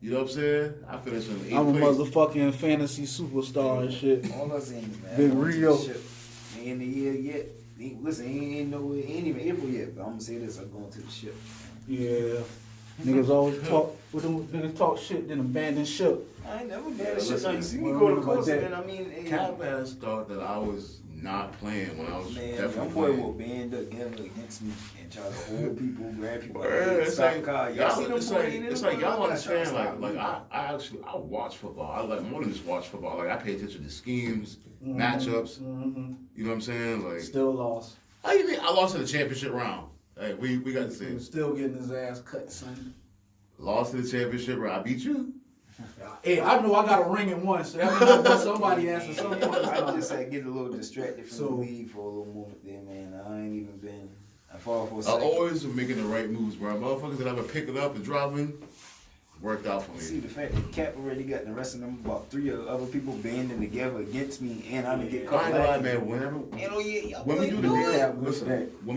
You know what I'm saying? I finished in 8th I'm a place. motherfucking fantasy superstar and shit. All us in man. Big Rio. Ain't in the year yet. Listen, ain't even April yet, but I'm gonna say this, I'm going to the ship. Yeah. Niggas always talk, with them niggas talk shit, then abandon ship. I ain't never been Yeah, to shit. listen, Now, you see me well, go to remember coast, that. and I mean, hey, Cap has thought that I was not playing when I was man, definitely that boy playing. will band together against me and try to hold people, grab people. It's stop like, car. Y'all see them playing? it's like y'all understand. Like I watch football. I like more than just watch football. Like I pay attention to schemes, matchups. Mm-hmm. You know what I'm saying? Like Still lost. how you mean? I lost in the championship round. Hey, we got to see. He was still getting his ass cut, son. Lost in the championship round. I beat you. Hey, I know I got a ring in one, so that means I beat somebody ass at some point. I just had get a little distracted from So- the league for a little moment there, man. I ain't even been. I fall for a I second. always am making the right moves, bro. Motherfuckers that ever pick it up and drop in, worked out for See me. the fact that Cap already got the rest of them about 3 other people banding together against me, and I didn't get I caught. ain't gonna lie, lacking. man. Whenever And oh yeah, y'all when we boys do the know it. draft, listen,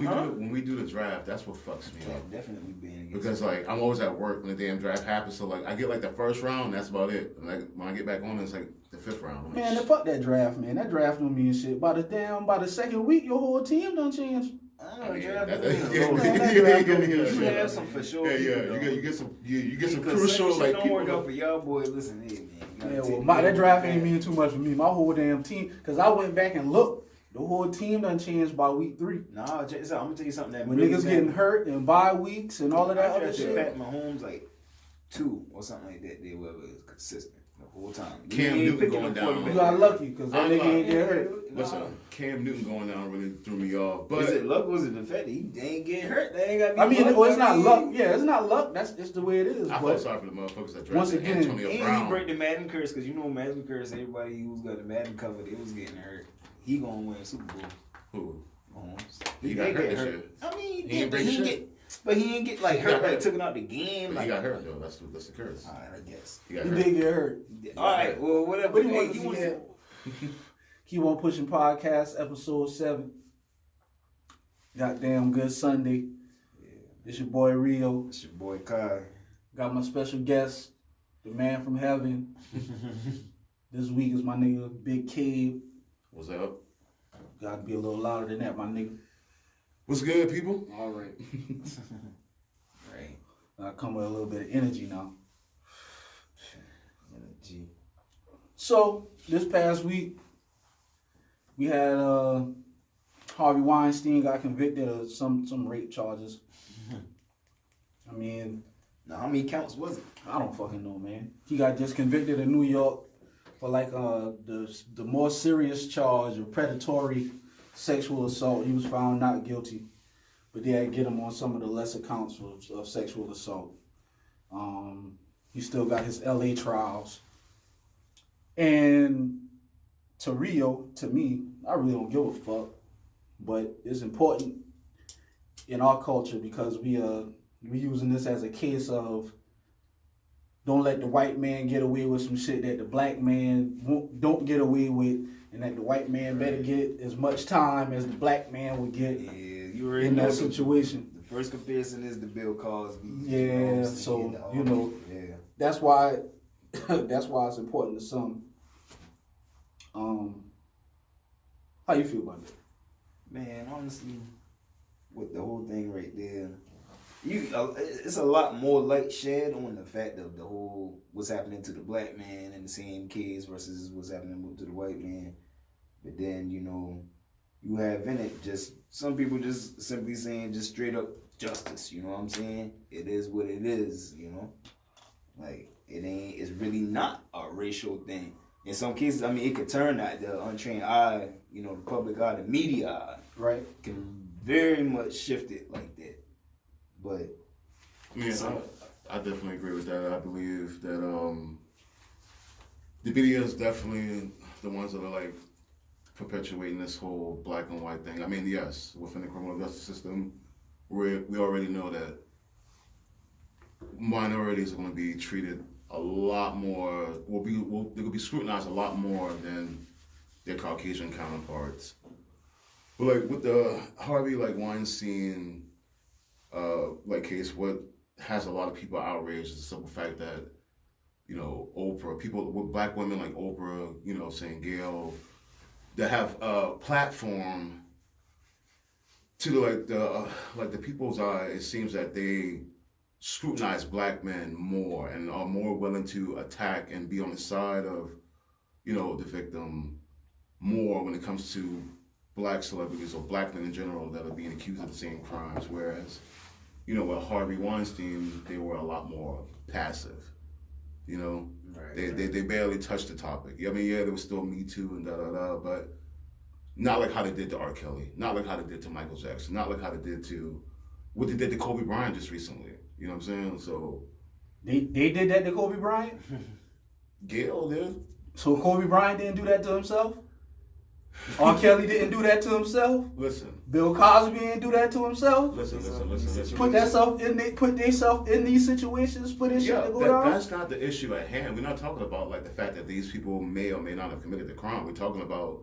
Huh? when we do the draft, that's what fucks me up. Cap definitely banding against Because like I'm always at work when the damn draft happens, so like I get like the first round, that's about it. And like when I get back on, it's like the 5th round. I'm like, Man, fuck that draft, man. That draft don't mean shit. By the second week, your whole team done changed. I I know mean, draft that- is yeah, a little- that yeah, draft yeah, don't mean yeah, shit. You yeah. have some for sure. Yeah, people, you though. get some you get some Because crucial shit like don't people. work out for y'all boys. Listen, hey man. you gotta Yeah, take well, the that draft game ain't back. mean too much for me. My whole damn team, because I went back and looked. The whole team done changed by week 3. Nah, check this out. I'm gonna tell you something that When really niggas bad. getting hurt and bye weeks and all of that I other drafted shit. Pat Mahomes like 2 or something like that. They were consistent the whole time. You Cam ain't Newton picking going the down. quarterback. You got lucky because that I'm nigga like- ain't get hurt. Listen, Cam Newton going down really threw me off. But Was it luck? Was it the fact that he ain't getting hurt? They ain't got to be I mean, luck. well, it's not luck. Yeah, it's not luck. That's just the way it is. I felt But sorry for the motherfuckers that Once drafted again, Antonio And he Brown. break the Madden curse because you know Madden curse. Everybody who's got the Madden cover, they was getting hurt. He gonna win Super Bowl. Who? Mahomes. He got did hurt get this year. I mean, He he ain't did, but break he shit. didn't get. But he didn't get like He hurt, got like hurt. took him out the game. But Like he got hurt though. That's the curse. All right, I guess. He got he hurt. did get hurt. All right, well, whatever. What do you Hey, want to you want see? Keep on pushing podcast episode 7. Goddamn good Sunday. It's your boy Rio. It's your boy Kai. Got my special guest, the man from heaven. This week is my nigga Big Cave. What's up? Gotta be a little louder than that, my nigga. What's good, people? All right. Right. I come with a little bit of energy now. Energy. So this past week, we had Harvey Weinstein got convicted of some rape charges. I mean, Now, how many counts was it? I don't fucking know, man. He got just convicted in New York for like the more serious charge of predatory sexual assault. He was found not guilty, but they had to get him on some of the lesser counts of sexual assault. He still got his LA trials. And to Rio, to me, I really don't give a fuck. But it's important in our culture because we using this as a case of don't let the white man get away with some shit that the black man don't get away with, and that the white man better get as much time as the black man would get Yeah, you already in know that the- situation. The first comparison is the Bill Cosby. Yeah, you know what I'm saying? so, The- you know. Yeah. That's why it's important to some. How you feel about that? Man, honestly, with the whole thing right there, it's a lot more light shed on the fact of the whole what's happening to the black man in the same case versus what's happening to the white man. But then, you know, you have in it just some people just simply saying just straight up justice, you know what I'm saying? It is what it is, you know? Like, it's really not a racial thing. In some cases, I mean, it could turn out the untrained eye, you know, the public eye, the media eye, Right. can very much shift it like that. But Yeah, I definitely agree with that. I believe that the media is definitely the ones that are like perpetuating this whole black and white thing. I mean, yes, within the criminal justice system, we already know that minorities are going to be treated a lot more. They're going to be scrutinized a lot more than their Caucasian counterparts. But like with the Harvey Weinstein case, what has a lot of people outraged is the simple fact that you know, Oprah, people with black women like Oprah, you know, saying Gail, that have a platform to like the people's eye. It seems that they scrutinize black men more and are more willing to attack and be on the side of, you know, the victim more when it comes to black celebrities or black men in general that are being accused of the same crimes. Whereas, you know, with Harvey Weinstein, they were a lot more passive. You know, they barely touched the topic. I mean, yeah, there was still Me Too and but not like how they did to R. Kelly, not like how they did to Michael Jackson, not like how they did to what they did to Kobe Bryant just recently. You know what I'm saying? So They did that to Kobe Bryant? Gail did. So Kobe Bryant didn't do that to himself? R. Kelly didn't do that to himself? Listen. Bill Cosby didn't do that to himself? Listen. Put themselves in these situations for this shit to go down? That's not the issue at hand. We're not talking about like the fact that these people may or may not have committed the crime. We're talking about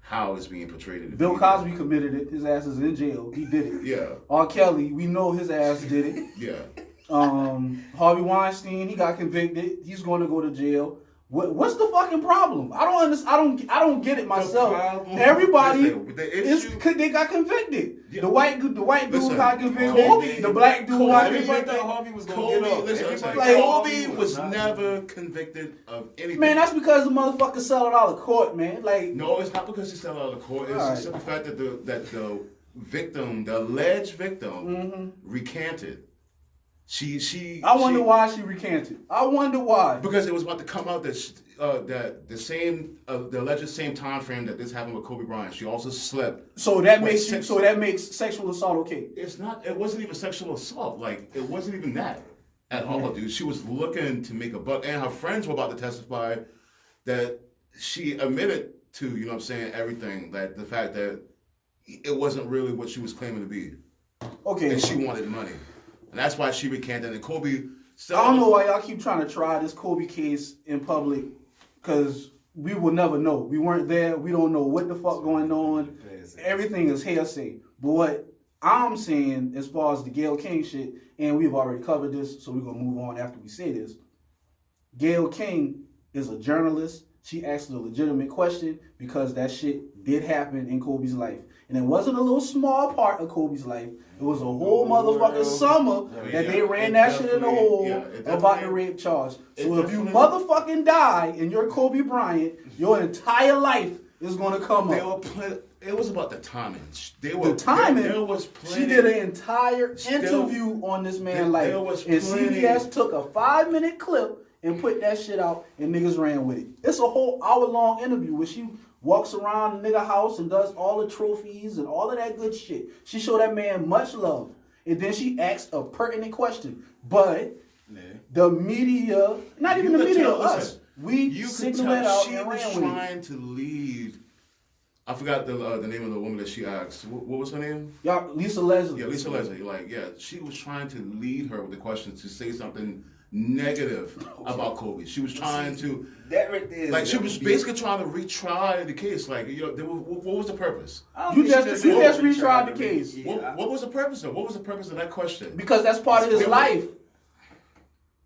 how it's being portrayed in the Bill media. Cosby committed it. His ass is in jail. He did it. Yeah. R. Kelly, we know his ass did it. Yeah. Harvey Weinstein, he got convicted. He's going to go to jail. What's the fucking problem? I don't understand. I don't get it myself. Everybody they got convicted. Yeah. The white dude got convicted. The black dude got convicted. Harvey was going to get up. Kobe was never convicted of anything. Man, that's because the motherfucker settled out of court, man. Like, no, it's not because he settled out of court. It's just the fact that the victim, the alleged victim, recanted. I wonder why she recanted. I wonder why. Because it was about to come out that the alleged same time frame that this happened with Kobe Bryant, she also slept. So that makes sexual assault okay. It's not. It wasn't even sexual assault. Like, it wasn't even that at all, dude. She was looking to make a buck, and her friends were about to testify that she admitted to, you know what I'm saying, everything, that the fact that it wasn't really what she was claiming to be. Okay. And she wanted money. And that's why she recanted. And Kobe... I don't know why y'all keep trying to try this Kobe case in public, because we will never know. We weren't there. We don't know what the fuck going on. Everything is hearsay. But what I'm saying, as far as the Gayle King shit, and we've already covered this, so we're going to move on after we say this. Gayle King is a journalist. She asked a legitimate question because that shit did happen in Kobe's life. And it wasn't a little small part of Kobe's life. It was a whole motherfucking summer that they ran that shit in the hole about the rape charge. So if you motherfucking die and you're Kobe Bryant, your entire life is going to come up. It was about the timing. The timing? There was plenty. She did an entire interview on this man's life. And CBS took a 5-minute clip and put that shit out, and niggas ran with it. It's a whole hour-long interview where she walks around the nigga house and does all the trophies and all of that good shit. She showed that man much love. And then she asked a pertinent question. But the media, not even the media, us, we signaled it out and ran with it. She was trying to lead. I forgot the name of the woman that she asked. What was her name? Lisa Leslie. Yeah, Lisa Leslie. She was trying to lead her with the questions to say something negative about Kobe. She was trying to that right there. She was basically trying to retry the case. What was the purpose? You just retried the case. What was the purpose of? What was the purpose of that question? Because that's part of his life.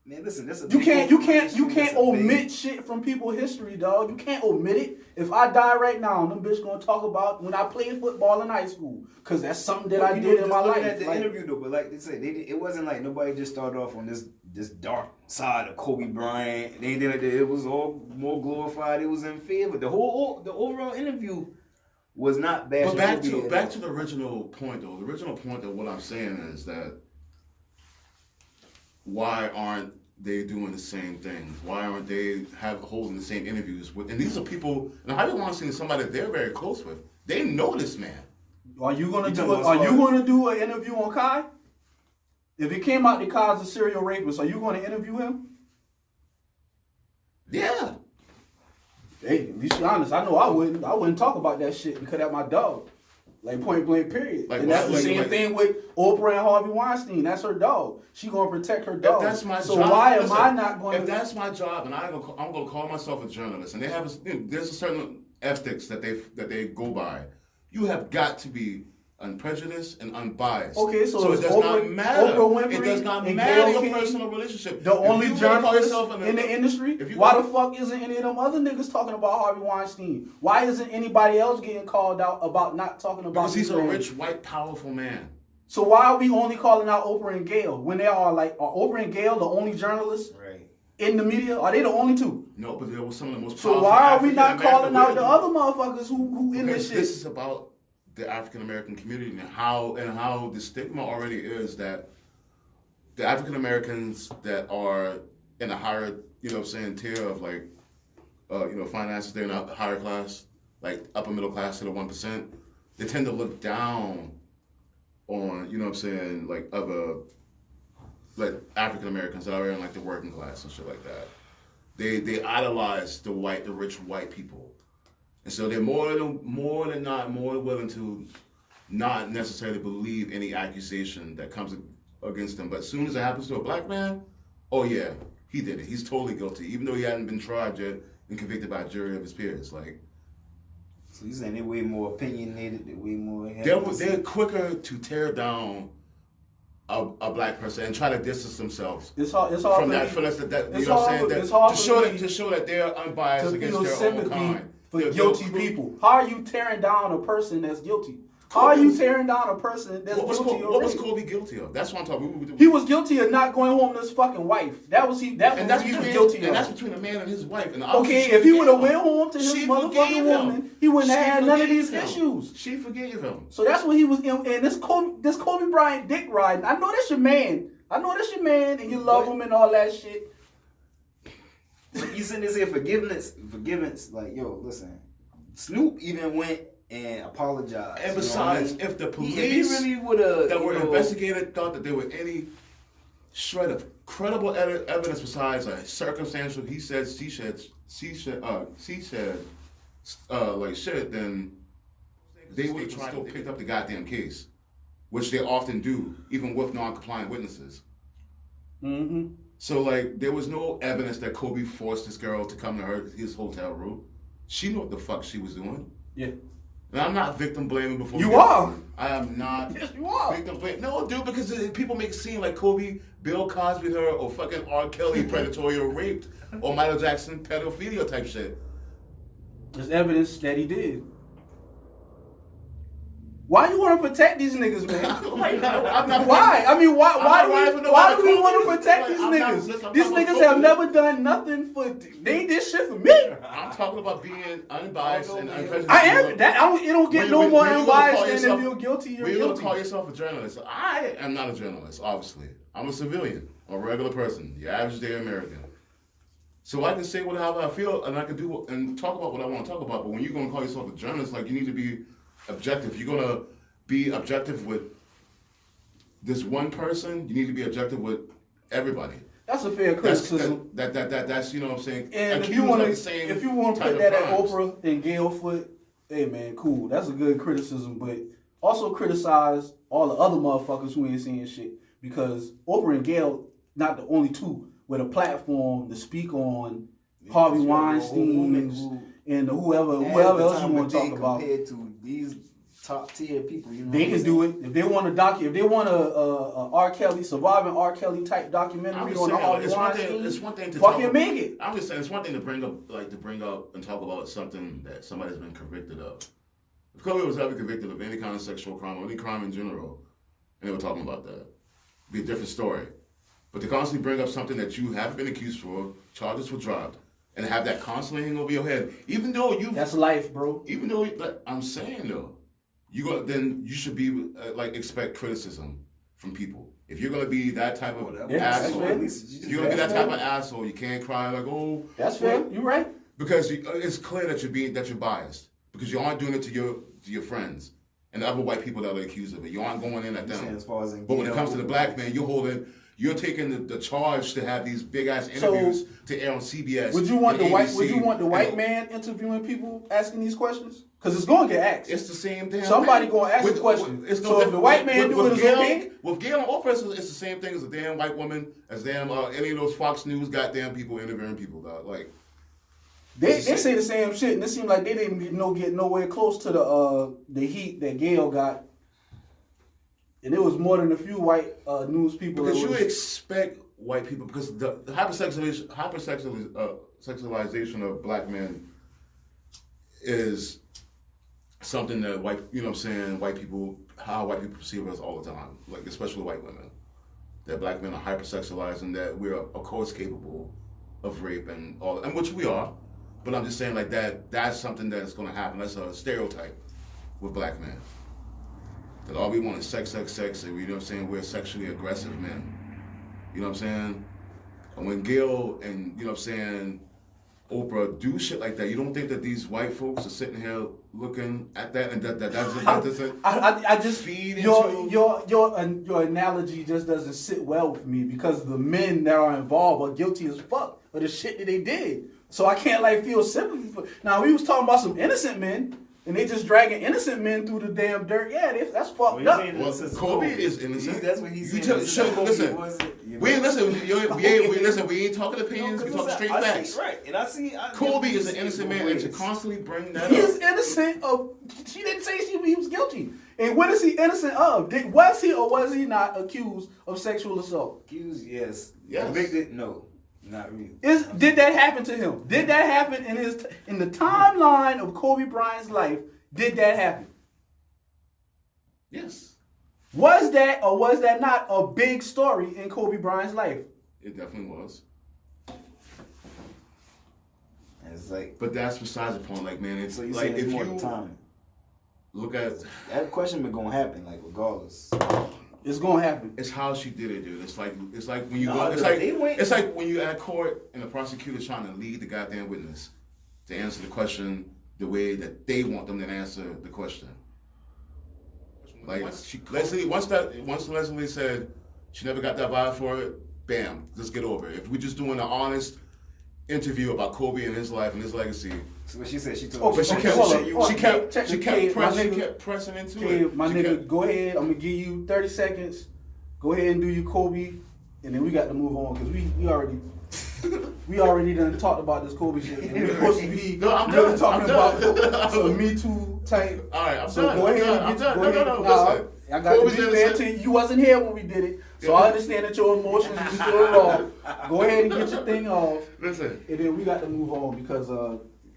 Man, listen, you can't omit shit from people's history, dog. You can't omit it. If I die right now, them bitch gonna talk about when I played football in high school, cause that's something that I did in my life. At the interview though, but like they said, it wasn't like nobody just started off on this dark side of Kobe Bryant. They did it. It was all more glorified. It was in favor. The overall interview was not bad. But back to the original point though. The original point of what I'm saying is that why aren't they doing the same things? Why aren't they holding the same interviews with? And these are people. And Harvey Weinstein is somebody that they're very close with. They know this man. Are you gonna do an interview on Kai? If it came out that Kai's a serial rapist, are you going to interview him? Yeah. Hey, at least you're honest. I know I wouldn't talk about that shit because that's my dog. Like, point blank, period. And that's the same thing with Oprah and Harvey Weinstein. That's her dog. She gonna protect her dog. If that's my job. So why am I not going? If that's my job, and I'm gonna call myself a journalist, and they have there's a certain ethics that they go by. You have got to be unprejudiced and unbiased. Okay, so it is does Oprah- not matter. Oprah Winfrey It does not and matter Gayle your King personal relationship. the If only you wanna call journalist yourself in the industry? if you Why wanna- the fuck isn't any of them other niggas talking about Harvey Weinstein? Why isn't anybody else getting called out about not talking about Because he's these a men? rich, white, powerful man. So why are we only calling out Oprah and Gayle when they are Oprah and Gayle the only journalists Right. in the media? Are they the only two? No, but there was some of the most So powerful why are we not African-American calling out the women. other motherfuckers who in Because this shit? this is about the African American community and how the stigma already is that the African Americans that are in a higher, tier of like, finances, they're in a higher class, like upper middle class to the 1%. They tend to look down on, like other, like African Americans that are in like the working class and shit like that. They idolize the rich white people. And so they're more than not more willing to not necessarily believe any accusation that comes against them. But as soon as it happens to a black man, oh yeah, he did it. He's totally guilty, even though he hadn't been tried yet and convicted by a jury of his peers. Like, So you saying they're way more opinionated, they're way more. they're quicker to tear down a black person and try to distance themselves It's hard from for that. me- From that, it's hard to for show me to show that they're unbiased to against feel their own sympathy kind. for They're guilty cruel. people. How are you tearing down a person that's guilty? How are you tearing down a person that's guilty of What was rape? Kobe guilty of? That's what I'm talking about. He was guilty of not going home to his fucking wife. That's what he was guilty of. And that's between a man and his wife. And Okay, if he would have went home to his She motherfucking forgave him. woman, he wouldn't have She had none of forgave these him. issues. She forgave him. So that's what he was in. And this Kobe Bryant dick riding. I know that's your man. And you love him and all that shit. So you sitting there saying forgiveness, like, yo, listen, Snoop even went and apologized. And you know what I besides, mean? if the If police he really would have that were investigated thought that there were any shred of credible evidence besides a circumstantial he said, she said, like shit, then they would have still picked up the goddamn case, which they often do, even with non-compliant witnesses. Mm-hmm. So like, there was no evidence that Kobe forced this girl to come to his hotel room. She knew what the fuck she was doing. Yeah. And I'm not victim blaming before. You are. I am not. Yes, you are. Victim blaming. No, dude, because people make it seem like Kobe, Bill Cosby, her, or fucking R. Kelly predatory or raped, or Michael Jackson pedophilia type shit. There's evidence that he did. Why you want to protect these niggas, man? I'm not. Why? I mean, why do we want to Kobe. protect Like, these I'm not- niggas? listen, I'm These talking niggas about have Kobe. never done nothing for. They ain't did shit for me. I'm talking about being unbiased and unprejudiced. I am. It don't get no more unbiased than if you're guilty. You're When you gonna guilty. call yourself a journalist? I am not a journalist, obviously. I'm a civilian, a regular person, your average day American. So I can say whatever I feel, and I can do and talk about what I want to talk about. But when you're gonna call yourself a journalist, like, you need to be objective. You're gonna be objective with this one person. You need to be objective with everybody. That's a fair criticism. That's you know what I'm saying. And if Accused you want of to, the same if you want to type put of that at crimes. Oprah and Gayle foot, hey man, cool. That's a good criticism, but also criticize all the other motherfuckers who ain't saying shit, because Oprah and Gayle not the only two with a platform to speak on Harvey Weinstein and whoever else you want to talk about. Compared to these top tier people, you know, They can do it if they want if they want a R. Kelly, surviving R. Kelly type I'm documentary just on the saying, Harvey it's Weinstein. one thing to Fucking talk, make it. I'm just saying, it's one thing to bring up and talk about something that somebody's been convicted of. If Kobe was ever convicted of any kind of sexual crime or any crime in general, and they were talking about that, it'd be a different story. But to constantly bring up something that you haven't been accused for, charges were dropped, and have that constantly hanging over your head, even though That's life, bro. even though, like, I'm saying though, then you should be expect criticism from people. If you're gonna be that type of Yeah, that's asshole, fair. if you're gonna be that That's type fair. of asshole, you can't cry like, oh, That's fair. You right. because it's clear that you're biased because you aren't doing it to your friends and the other white people that are accused of it. You aren't going in at Saying them. as far as But when it comes to the black man, you're taking the charge to have these big ass interviews to air on CBS. Would you want and the white? ABC, Would you want the white and man interviewing people asking these questions? Because it's gonna get asked. It's the same damn Somebody thing. gonna ask the question. It's no So if different. the white man do it, it's Gayle, okay? With Gayle and Oprah, it's the same thing as a damn white woman, as damn any of those Fox News goddamn people interviewing people, dog. Like, They say the same shit, and it seemed like they didn't get nowhere close to the heat that Gayle got And it was more than a few white news people. Because that you was- expect white people, because the hypersexualization of black men is something that white people perceive us all the time, like especially white women. That black men are hypersexualized and that we're of course capable of rape and all, and which we are. But I'm just saying like that's something that's gonna happen. That's a stereotype with black men. That all we want is sex, and you know what I'm saying, we're sexually aggressive men. You know what I'm saying? And when Gil and, you know what I'm saying, Oprah do shit like that, you don't think that these white folks are sitting here looking at that and that doesn't I just feed your into... your analogy just doesn't sit well with me because the men that are involved are guilty as fuck of the shit that they did. So I can't like feel sympathy for. Now we was talking about some innocent men and they just dragging innocent men through the damn dirt. Yeah, that's fucked up. Well, Kobe is innocent. That's what he said. Listen, we ain't talking opinions, we talking straight facts. Kobe is an innocent man, and to constantly bring that He's up. innocent of. She didn't say he was guilty. And what is he innocent of? Was he or was he not accused of sexual assault? Accused, yes. Yes. Convicted, no. Not really. Did that happen to him? Did that happen in the timeline of Kobe Bryant's life? Did that happen? Yes, Was that or was that not a big story in Kobe Bryant's life? it definitely was. And it's like, But that's besides the point. Like, man, it's so you like say it's if more you time. look at, That question been gonna happen, like regardless. It's gonna happen. it's how she did it, dude. It's like when you No, go. they went- It's like when you're at court and the prosecutor's trying to lead the goddamn witness to answer the question the way that they want them to answer the question. Like Leslie, once Leslie said she never got that vibe for it, bam, let's get over it. If we're just doing an honest interview about Kobe and his life and his legacy, So what she said, she told Oh, me. but she kept pressing into Okay, it. my She nigga, kept- go ahead. I'm gonna give you 30 seconds. Go ahead and do your Kobe, and then we got to move on because we already done talked about this Kobe shit. And we're supposed to be No, I'm really done. talking I'm done. about some Me Too type. All right, I'm So done. go ahead I'm and done. go ahead. No, Nah, listen. I got Kobe's to be fair innocent. to you. wasn't here when we did it, so Yeah. I understand that your emotions are still raw. Go ahead and get your thing off, Listen, and then we got to move on because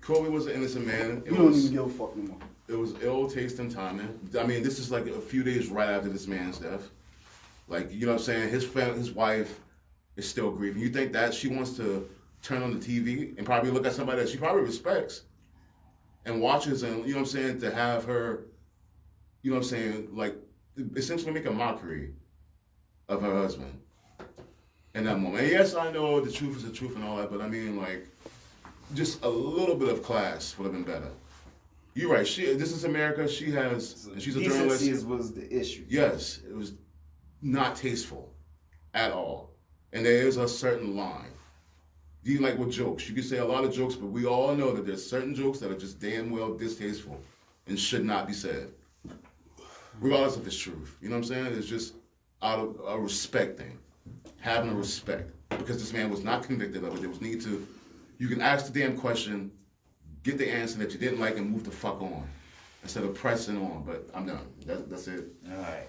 Kobe was an innocent man. we don't even give a fuck no more. It was ill taste and timing. I mean, this is like a few days right after this man's death. Like, you know what I'm saying? His wife is still grieving. You think that she wants to turn on the TV and probably look at somebody that she probably respects and watches and, you know what I'm saying, to have her, you know what I'm saying, like, essentially make a mockery of her husband in that moment. And yes, I know the truth is the truth and all that, but I mean, like, just a little bit of class would have been better. You're right. This is America. And she's a journalist. Decency was the issue. Yes, it was not tasteful at all. And there is a certain line. Even like with jokes, you can say a lot of jokes, but we all know that there's certain jokes that are just damn well distasteful and should not be said, regardless of its truth. You know what I'm saying? It's just out of a respect thing, having a respect, because this man was not convicted of it. There was need to. You can ask the damn question, get the answer that you didn't like, and move the fuck on instead of pressing on. But I'm done. That's it. All right.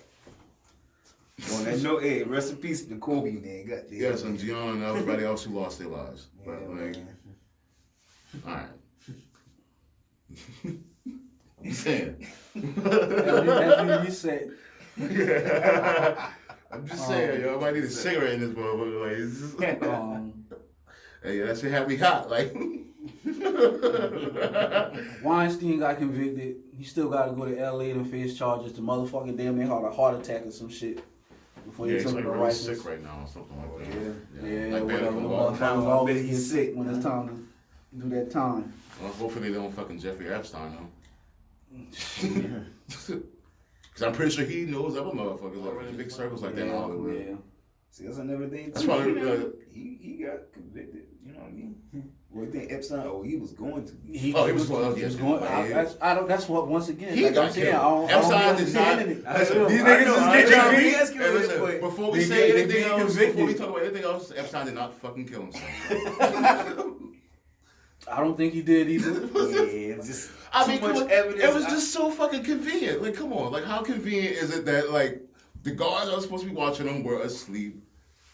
On that note, hey, rest in peace to Kobe, man. Goddamn. Yes, and Gianna and everybody else who lost their lives. Yeah, But like, man. all right. I'm saying. As you said, I'm just saying, yo, I might need a cigarette in this motherfucker. Like, it's just, hey, that shit had me hot. Like, Weinstein got convicted. He still got to go to LA to face charges. The motherfucker damn near had a heart attack or some shit before yeah, he he's took like the really license. sick right now or something like that. Yeah, Like whatever. The Better Call motherfuckers Saul. always He's get sick, sick when it's time to do that time. Well, hopefully they don't fucking Jeffrey Epstein, though. Because I'm pretty sure he knows other motherfuckers that run in big circles like that in Hollywood. Yeah. See, that's another thing. That's too. probably, He got convicted. You know what I mean? Well, you think Epstein? Oh, he was going to. He was going. He was going. That's what. Once again, He like got I'm saying, killed. I don't Epstein be did not. understanding it. Listen, These I niggas know, is I getting know. convicted. He asking Hey, this, listen, but before we they say get anything else, convicted. before we talk about anything else, Epstein did not fucking kill himself. I don't think he did either. yeah, it's just I mean, too much come on. evidence. It was just so fucking convenient. Like, come on. Like, how convenient is it that, like, The guards that are supposed to be watching them were asleep.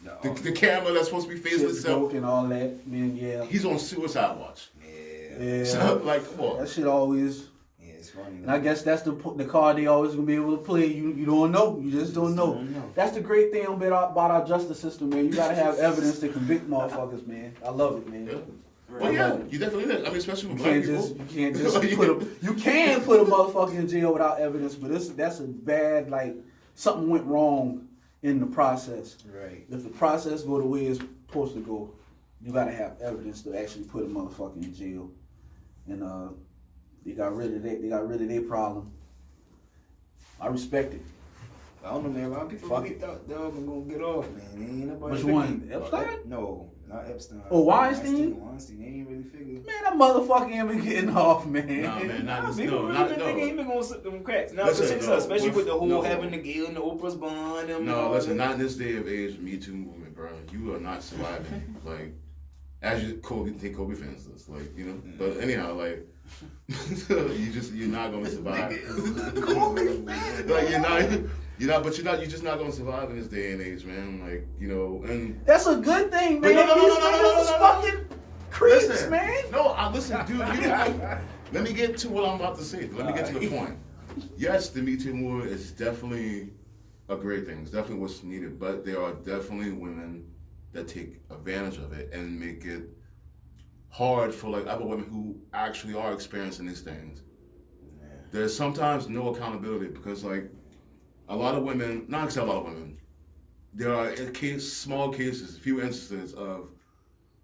No. The camera that's supposed to be facing Shit itself, broke and all that. Man, yeah. he's on suicide watch. Yeah. So, like, come on. That shit always. Yeah, it's funny. And I guess that's the card they always gonna be able to play. You don't know. You just don't know. That's the great thing about our justice system, man. You gotta have evidence to convict motherfuckers, man. I love it, man. Yeah. Well, yeah, you definitely did. I mean, especially with You black can't people. just put a. You can put a motherfucker in jail without evidence, but that's a bad, like, something went wrong in the process. Right. If the process go the way it's supposed to go, you gotta have evidence to actually put a motherfucker in jail. And they got rid of that. They got rid of their problem. I respect it. I don't know, man. A lot of people Fuck really thought Doug was gonna get off, man. Ain't nobody Which figured- one? Epstein? No, not Epstein. Oh, Weinstein? Weinstein. They ain't really figured. Man, that motherfucker ain't been getting off, man. Nah, man, not this. People No, really not been no. thinking he been gonna slip them cracks. Now, Listen, no, especially with the whole no. having the Gail and the Oprah's bond. And No, all listen, that. not in this day of age, Me Too movement, bro. You are not surviving. Like, as you take Kobe for instance, like, you know. But anyhow, like, you're not gonna survive. Like, you're just not gonna survive in this day and age, man. Like, you know, and That's a good thing, But man. no, These no, niggas is no. fucking creeps, listen, man. no, listen, dude. Let me get to what I'm about to say. Let me get to the point. Yes, the Me Too movement is definitely a great thing. It's definitely what's needed, but there are definitely women that take advantage of it and make it hard for like other women who actually are experiencing these things. There's sometimes no accountability because like a lot of women, not except a lot of women, there are small cases, few instances of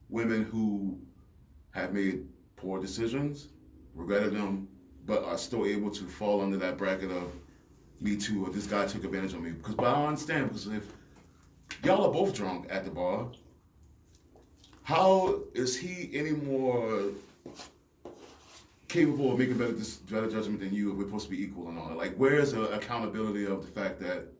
women who have made poor decisions, regretted them, but are still able to fall under that bracket of Me Too or this guy took advantage of me. Because, but I don't understand, because if y'all are both drunk at the bar, how is he any more capable of making better judgment than you if we're supposed to be equal and all that? Like, where is the accountability of the fact that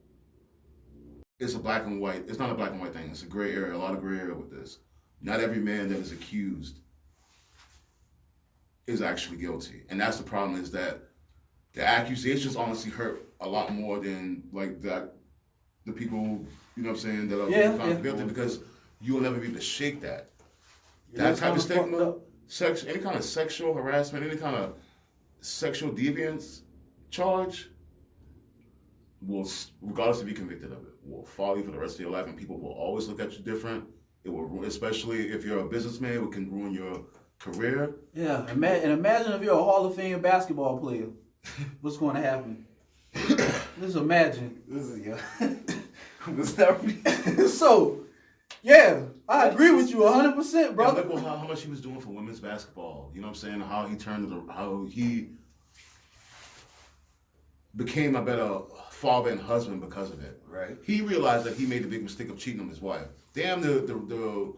it's a black and white, it's not a black and white thing, it's a gray area, a lot of gray area with this. Not every man that is accused is actually guilty. And that's the problem, is that the accusations honestly hurt a lot more than like the people, you know what I'm saying, that are found guilty, because you will never be able to shake that. That type of stigma, any kind of sexual harassment, any kind of sexual deviance charge will, regardless if you're convicted of it, will follow you for the rest of your life, and people will always look at you different. It will, especially if you're a businessman, it can ruin your career. Yeah, and imagine if you're a Hall of Fame basketball player. What's going to happen? Just imagine. This is yeah. So, yeah, I agree with you 100%, brother. And look how much he was doing for women's basketball. You know what I'm saying? How he how he became a better father and husband because of it. Right. He realized that he made the big mistake of cheating on his wife. Damn the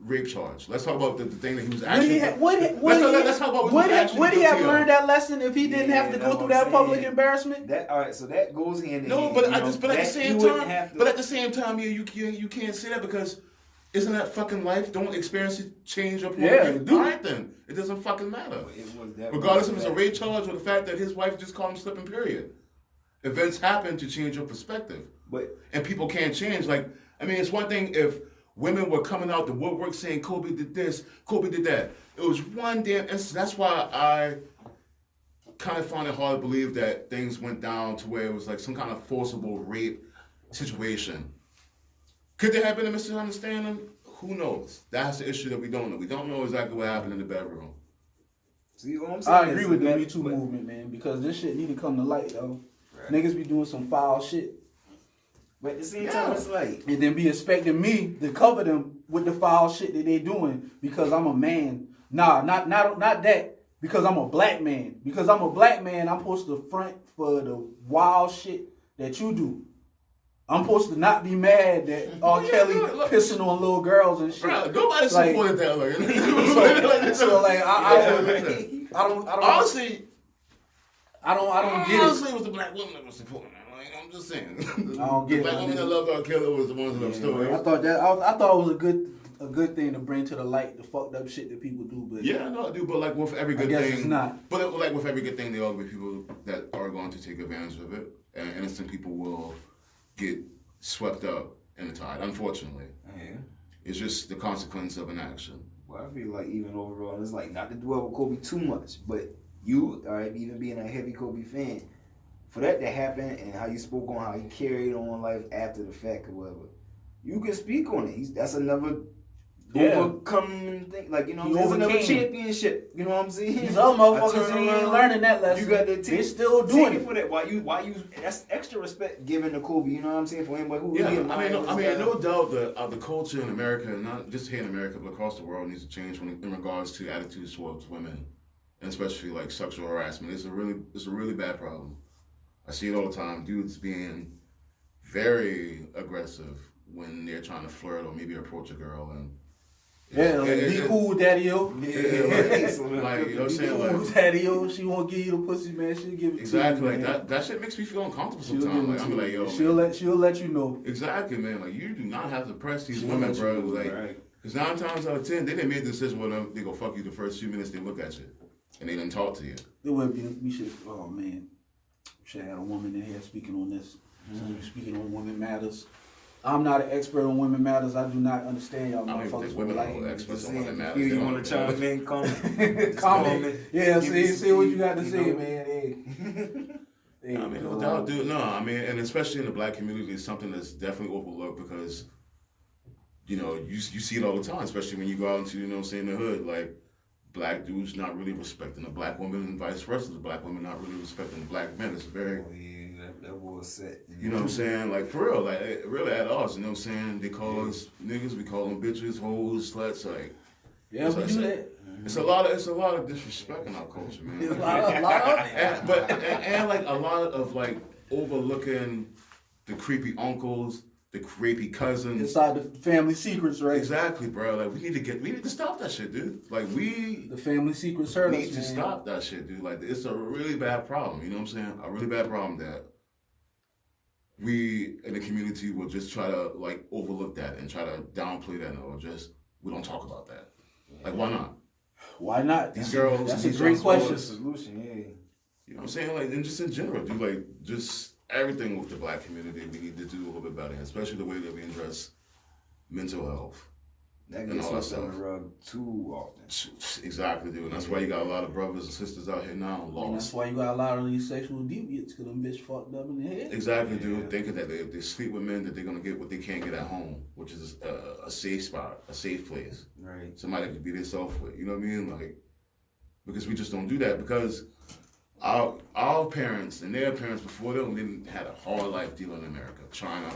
rape charge. Let's talk about the thing that he was actually. Let's talk about would he have learned that lesson if he didn't have to go through that public embarrassment? All right, so that goes hand in No, hand. but at the same time, you can't say that, because isn't that fucking life? Don't experience it, change your point of view. All right, then it doesn't fucking matter. Regardless if it's a rape charge or the fact that his wife just called him slipping. Period. Events happen to change your perspective, and people can't change. Like, I mean, it's one thing if women were coming out the woodwork saying Kobe did this, Kobe did that. It was one damn instance. That's why I kind of find it hard to believe that things went down to where it was like some kind of forcible rape situation. Could there have been a misunderstanding? Who knows? That's the issue that we don't know. We don't know exactly what happened in the bedroom. See what I'm saying? I agree with the Me Too movement, man, because this shit need to come to light, though. Right. Niggas be doing some foul shit. But at the same time, it's like... And then be expecting me to cover them with the foul shit that they doing because I'm a man. Nah, not that. Because I'm a black man. Because I'm a black man, I'm supposed to front for the wild shit that you do. I'm supposed to not be mad that R. Kelly pissing on little girls and shit. Bro, nobody supported that. I don't honestly, I don't get it. Honestly, it was the black woman that was supporting that. Like, I'm just saying. I don't get it. The black woman that loved R. Kelly was the ones that story. I thought it was a good thing to bring to the light the fucked up shit that people do. But yeah, no, dude. But like with every good I guess thing, it's not. But like with every good thing, there will be people that are going to take advantage of it, and innocent people will get swept up in the tide. Unfortunately, Yeah. it's just the consequence of an action. Well, I feel like even overall, it's like not to dwell with Kobe too much, but you, all right, even being a heavy Kobe fan, for that to happen and how you spoke on how he carried on life after the fact or whatever, you can speak on it. That's another overcoming thing. Like, you know, there's another championship. You know what I'm saying? These other motherfuckers ain't learning that lesson. You got to they still doing it for that. Why you? That's extra respect given to Kobe. You know what I'm saying? For anybody who Yeah, really I mean, no doubt the culture in America, not just here in America, but across the world, needs to change in regards to attitudes towards women, and especially like sexual harassment. It's a really bad problem. I see it all the time. Dudes being very aggressive when they're trying to flirt or maybe approach a girl and. Be cool with daddy-o. Like, you know what I'm saying? Be cool with daddy-o. She won't give you the pussy, man. She'll give it exactly, to you, like that shit makes me feel uncomfortable sometimes. Like, I'm like, yo, she'll let you know. Exactly, man. Like, you do not have to press these women, bro. Like, because 9 times out of 10, they didn't make the decision whether they gonna fuck you the first few minutes they look at you, and they didn't talk to you. It would be. We should. Oh man, we should have had a woman in here speaking on this. Speaking on women matters. I'm not an expert on women matters. I do not understand y'all I mean, motherfuckers. women like, are experts on women matters. You want to chime in? Comment. comment. Yeah, say what you got to say, man. Hey. Hey, I mean, no doubt, dude. No, I mean, and especially in the black community, it's something that's definitely overlooked because, you know, you see it all the time, especially when you go out into, you know what I'm saying, the hood. Like, black dudes not really respecting a black woman and vice versa. The black women not really respecting the black men. It's very... That was set. You know what I'm saying? Like, for real, like, really at us, you know what I'm saying? They call us niggas, we call them bitches, hoes, sluts, like... Yeah, we do that. It's a lot of disrespect in our culture, man. There's a lot of it. And like, a lot of, like, overlooking the creepy uncles, the creepy cousins. Inside the family secrets, right? Exactly, bro. Like, we need to stop that shit, dude. Like, the family secrets hurt us, need to stop that shit, dude. Like, it's a really bad problem, you know what I'm saying? A really bad problem that we in the community will just try to like overlook that and try to downplay that, or just we don't talk about that. Like, why not? Why not? These girls. That's a great question. Solution, yeah. You know what I'm saying? Like, and just in general, dude. Like, just everything with the black community, we need to do a little bit better, especially the way that we address mental health. That gets swept on the rug too often. Exactly, dude. And that's why you got a lot of brothers and sisters out here now lost. And that's why you got a lot of these sexual deviants, because them bitch fucked up in the head. Exactly, dude. Thinking that if they sleep with men, that they're gonna get what they can't get at home, which is a safe spot, a safe place. Right. Somebody to be themselves with. You know what I mean? Like, because we just don't do that, because our parents and their parents before them had a hard life dealing in America, trying to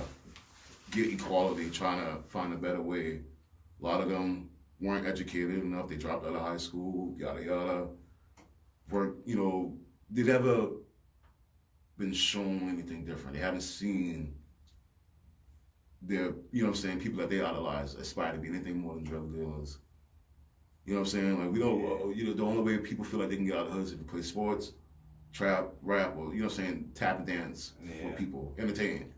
get equality, trying to find a better way. A lot of them weren't educated enough. They dropped out of high school, yada yada. Weren't, you know, they never been shown anything different. They haven't seen their, you know what I'm saying, people that they idolize aspire to be anything more than drug dealers. You know what I'm saying? Like, we don't, you know, the only way people feel like they can get out of the hood is if you play sports, trap, rap, or, you know what I'm saying, tap and dance for people, entertain.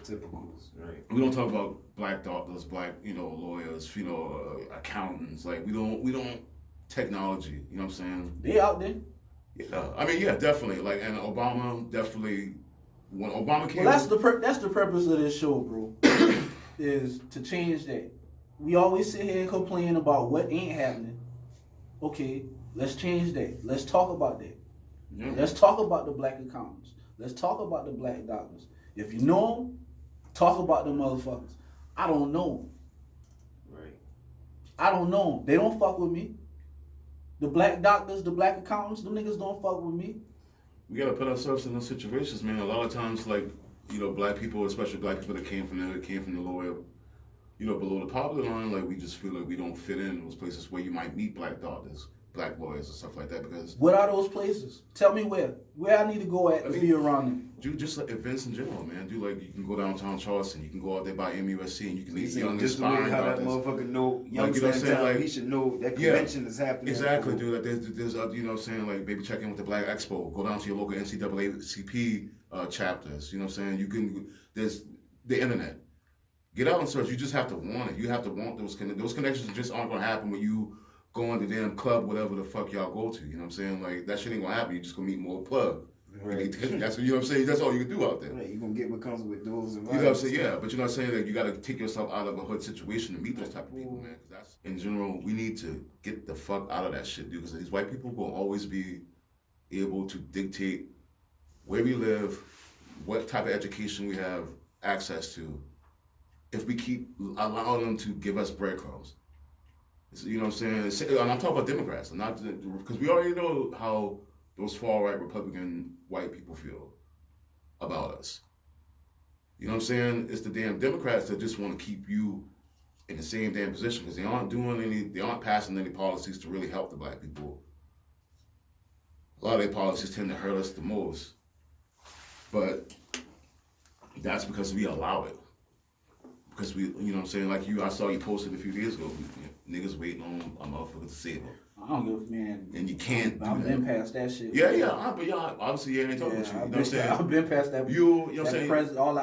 Typicals, right? We don't talk about black doctors, black, you know, lawyers, you know, accountants. Like, we don't technology. You know what I'm saying? They out there. Yeah, I mean, yeah, definitely. Like, and Obama definitely, when Obama came. Well, that's the purpose of this show, bro. Is to change that. We always sit here and complain about what ain't happening. Okay, let's change that. Let's talk about that. Yeah. Let's talk about the black accountants. Let's talk about the black doctors. If you know them, talk about them motherfuckers. I don't know them. Right. I don't know them. They don't fuck with me. The black doctors, the black accountants, them niggas don't fuck with me. We gotta put ourselves in those situations, man. A lot of times, like, you know, black people, especially black people that came from the lower, you know, below the poverty line, like, we just feel like we don't fit in those places where you might meet black doctors, black lawyers, and stuff like that. Because what are those places? Tell me where I need to go at to be around them. Do just like events in general, man. Do like, you can go downtown Charleston, you can go out there by MUSC, and you can meet young, just the way inspiring how that doctors. motherfucker know young, Like, you know what I'm saying? Like, he should know that convention is happening. Exactly, dude. Like, there's you know what I'm saying? Like, maybe check in with the Black Expo. Go down to your local NCAACP chapters. You know what I'm saying? You can. There's the internet. Get out and search. You just have to want it. You have to want those connections. Just aren't gonna happen when you go on the damn club, whatever the fuck y'all go to. You know what I'm saying? Like, that shit ain't gonna happen. You just gonna meet more plug. Right. That's, you know what I'm saying? That's all you can do out there. Right, you're gonna get what comes with those You know what I'm saying? Yeah, but you know what I'm saying? Like, you got to take yourself out of a hood situation to meet those type of people, man. 'Cause that's, in general, we need to get the fuck out of that shit, dude. Because these white people will always be able to dictate where we live, what type of education we have access to, if we keep allowing them to give us breadcrumbs. You know what I'm saying? And I'm talking about Democrats, not because we already know how those far-right Republican white people feel about us. You know what I'm saying? It's the damn Democrats that just want to keep you in the same damn position because they aren't passing any policies to really help the black people. A lot of their policies tend to hurt us the most. But that's because we allow it. Because we, you know what I'm saying? Like I saw you posted a few days ago, niggas waiting on a motherfucker to save them. I don't give a man. And you can't do I've that. been past that shit. Yeah, but obviously, I ain't talking about you. You know what I'm saying? I've been past that. You know what I'm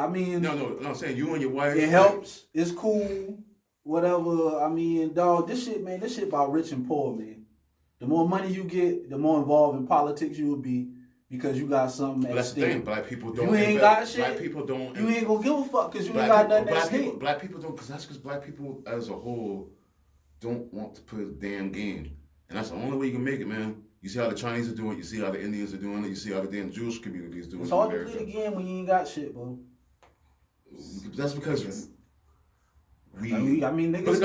saying? No, I'm saying you and your wife. it helps. It's cool. Whatever. I mean, dog, this shit about rich and poor, man. The more money you get, the more involved in politics you will be because you got something at That's the stake. thing. Black people don't. You ain't got shit. Black people don't. You ain't gonna give a fuck because you ain't got nothing at stake. Black people don't, because black people as a whole don't want to play the damn game. And that's the only way you can make it, man. You see how the Chinese are doing it. You see how the Indians are doing it. You see how the damn Jewish community is doing it. It's hard to play the game when you ain't got shit, bro. That's because we. I mean, niggas.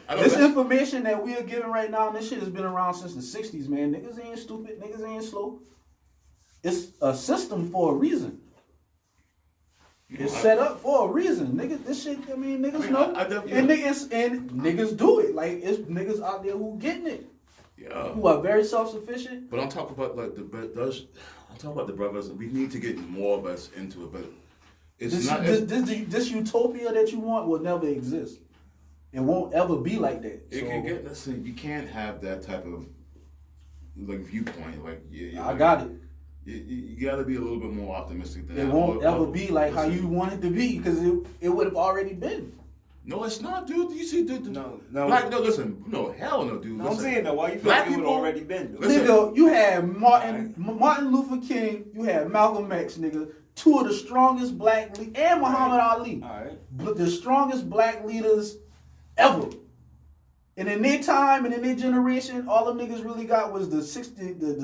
I know. This information that we are giving right now, and this shit has been around since the '60s, man. Niggas ain't stupid. Niggas ain't slow. It's a system for a reason. It's set up for a reason, niggas. This shit, niggas know, and niggas do it. Like it's niggas out there who getting it, who are very self-sufficient. But I'm talking about like I'm talking about the brothers. We need to get more of us into it, but it's not. This utopia that you want will never exist. It won't ever be like that. Listen, you can't have that type of like viewpoint. Like I got it. You got to be a little bit more optimistic than that. It won't ever be like how you want it to be because it would have already been. No, it's not, dude. You see, dude. No. Listen. No, hell no, dude. No, I'm saying that. Why you feel black like it would people already been? Nigga, you had Martin Luther King, you had Malcolm X, nigga. Two of the strongest black and Muhammad Ali. All right. But the strongest black leaders ever. And in their time and in their generation, all them niggas really got was the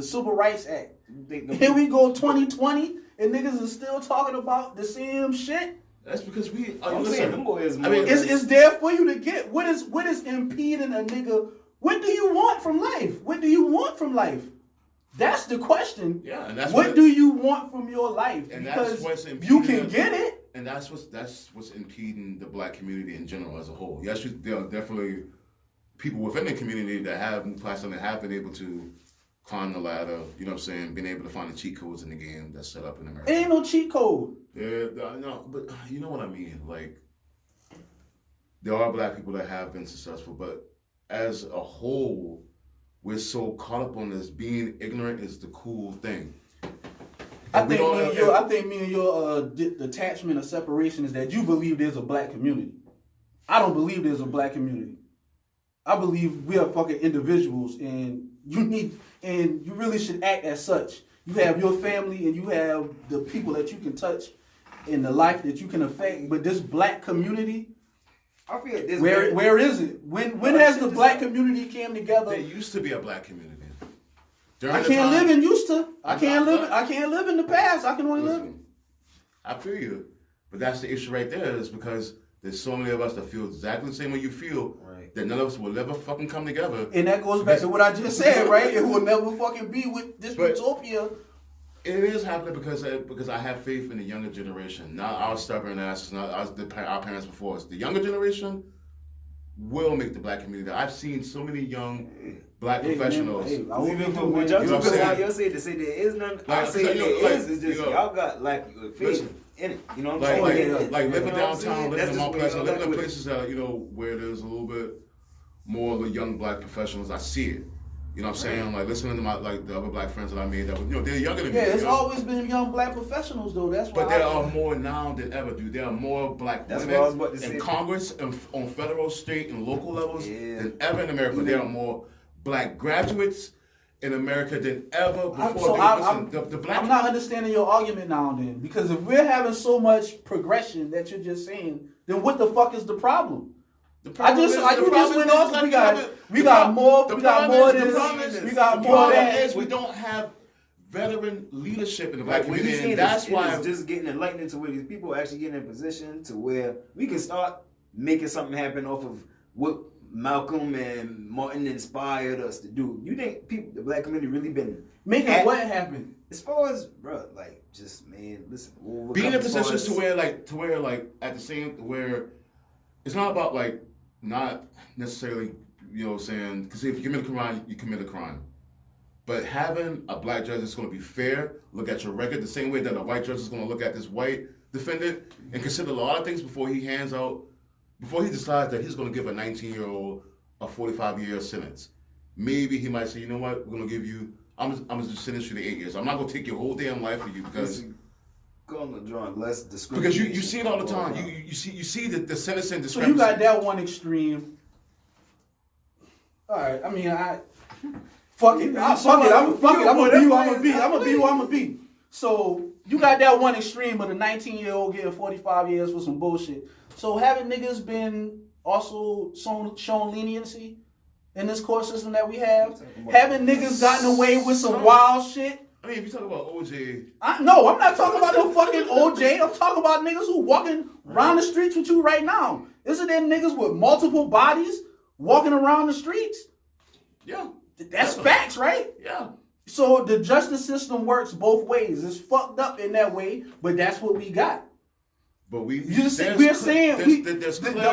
Civil Rights Act. Here we go 2020 and niggas is still talking about the same shit. That's because we. I'm saying them boys. It's there for you to get. What is impeding a nigga? What do you want from life? What do you want from life? That's the question. Yeah, and that's what do you want from your life? And because that's what's impeding you can get it. And that's what's impeding the black community in general as a whole. Yes, there are definitely people within the community that have moved past and have been able to climb the ladder, you know what I'm saying, being able to find the cheat codes in the game that's set up in America. Ain't no cheat code. Yeah, no, but you know what I mean? Like, there are black people that have been successful, but as a whole, we're so caught up on this. Being ignorant is the cool thing. I think me and your detachment or separation is that you believe there's a black community. I don't believe there's a black community. I believe we are fucking individuals, and you really should act as such. You have your family, and you have the people that you can touch, in the life that you can affect. But this black community, I feel this. Where is it? When has the black community came together? There used to be a black community. I can't live in used to. I can't live in the past. I can only live. I feel you, but that's the issue right there. Is because there's so many of us that feel exactly the same way you feel. Right. That none of us will ever fucking come together. And that goes back to what I just said, right? It will never fucking be with this utopia. It is happening because I have faith in the younger generation, not our stubborn asses, not our parents before us. The younger generation will make the black community. I've seen so many young black professionals. Y'all say there is none. I say there is. It's just y'all got like faith in it. You know what I'm saying? Like living downtown, living in Mount Pleasant, living in places that where there's a little bit more of the young black professionals. I see it. You know what I'm saying? Like listening to the other black friends that I made that were, they're younger than me. Yeah, it's always been young black professionals though. That's why. But there are more now than ever, dude. There are more black women in Congress and on federal, state, and local levels than ever in America. There are more black graduates in America than ever before. So The black. I'm not understanding your argument now. Then, because if we're having so much progression that you're just saying, then what the fuck is the problem? You just went off. We got more than this. We got more than we don't have veteran leadership in the black Like, when you community, see and that's why it's just getting enlightened to where these people are actually getting in a position to where we can start making something happen off of what Malcolm and Martin inspired us to do. You think people, the black community, really been making what happen? As far as, bro, like, just, man, listen. We'll being in as far positions as- to where like at the same where it's not about like not necessarily, you know what I'm saying, because if you commit a crime, you commit a crime. But having a black judge that's going to be fair, look at your record the same way that a white judge is going to look at this white defendant and consider a lot of things before he decides that he's going to give a 19-year-old a 45-year sentence. Maybe he might say, you know what, we're going to give you, I'm going to just sentence you to 8 years. I'm not going to take your whole damn life for you because drawing less discrimination. you see it all the time. You see the sentencing discrepancy. So you got that one extreme. All right, I mean, fuck it. I'm gonna be who I'm gonna be. So you got that one extreme of the 19-year-old getting 45 years for some bullshit. So haven't niggas been also shown leniency in this court system that we have? Haven't niggas gotten away with some wild shit? I mean, if you talk about OJ, No, I'm not talking about no fucking OJ. I'm talking about niggas who walking around the streets with you right now. Isn't there niggas with multiple bodies walking around the streets? yeah, That's facts, right? yeah. So the justice system works both ways. It's fucked up in that way, but that's what we got. But The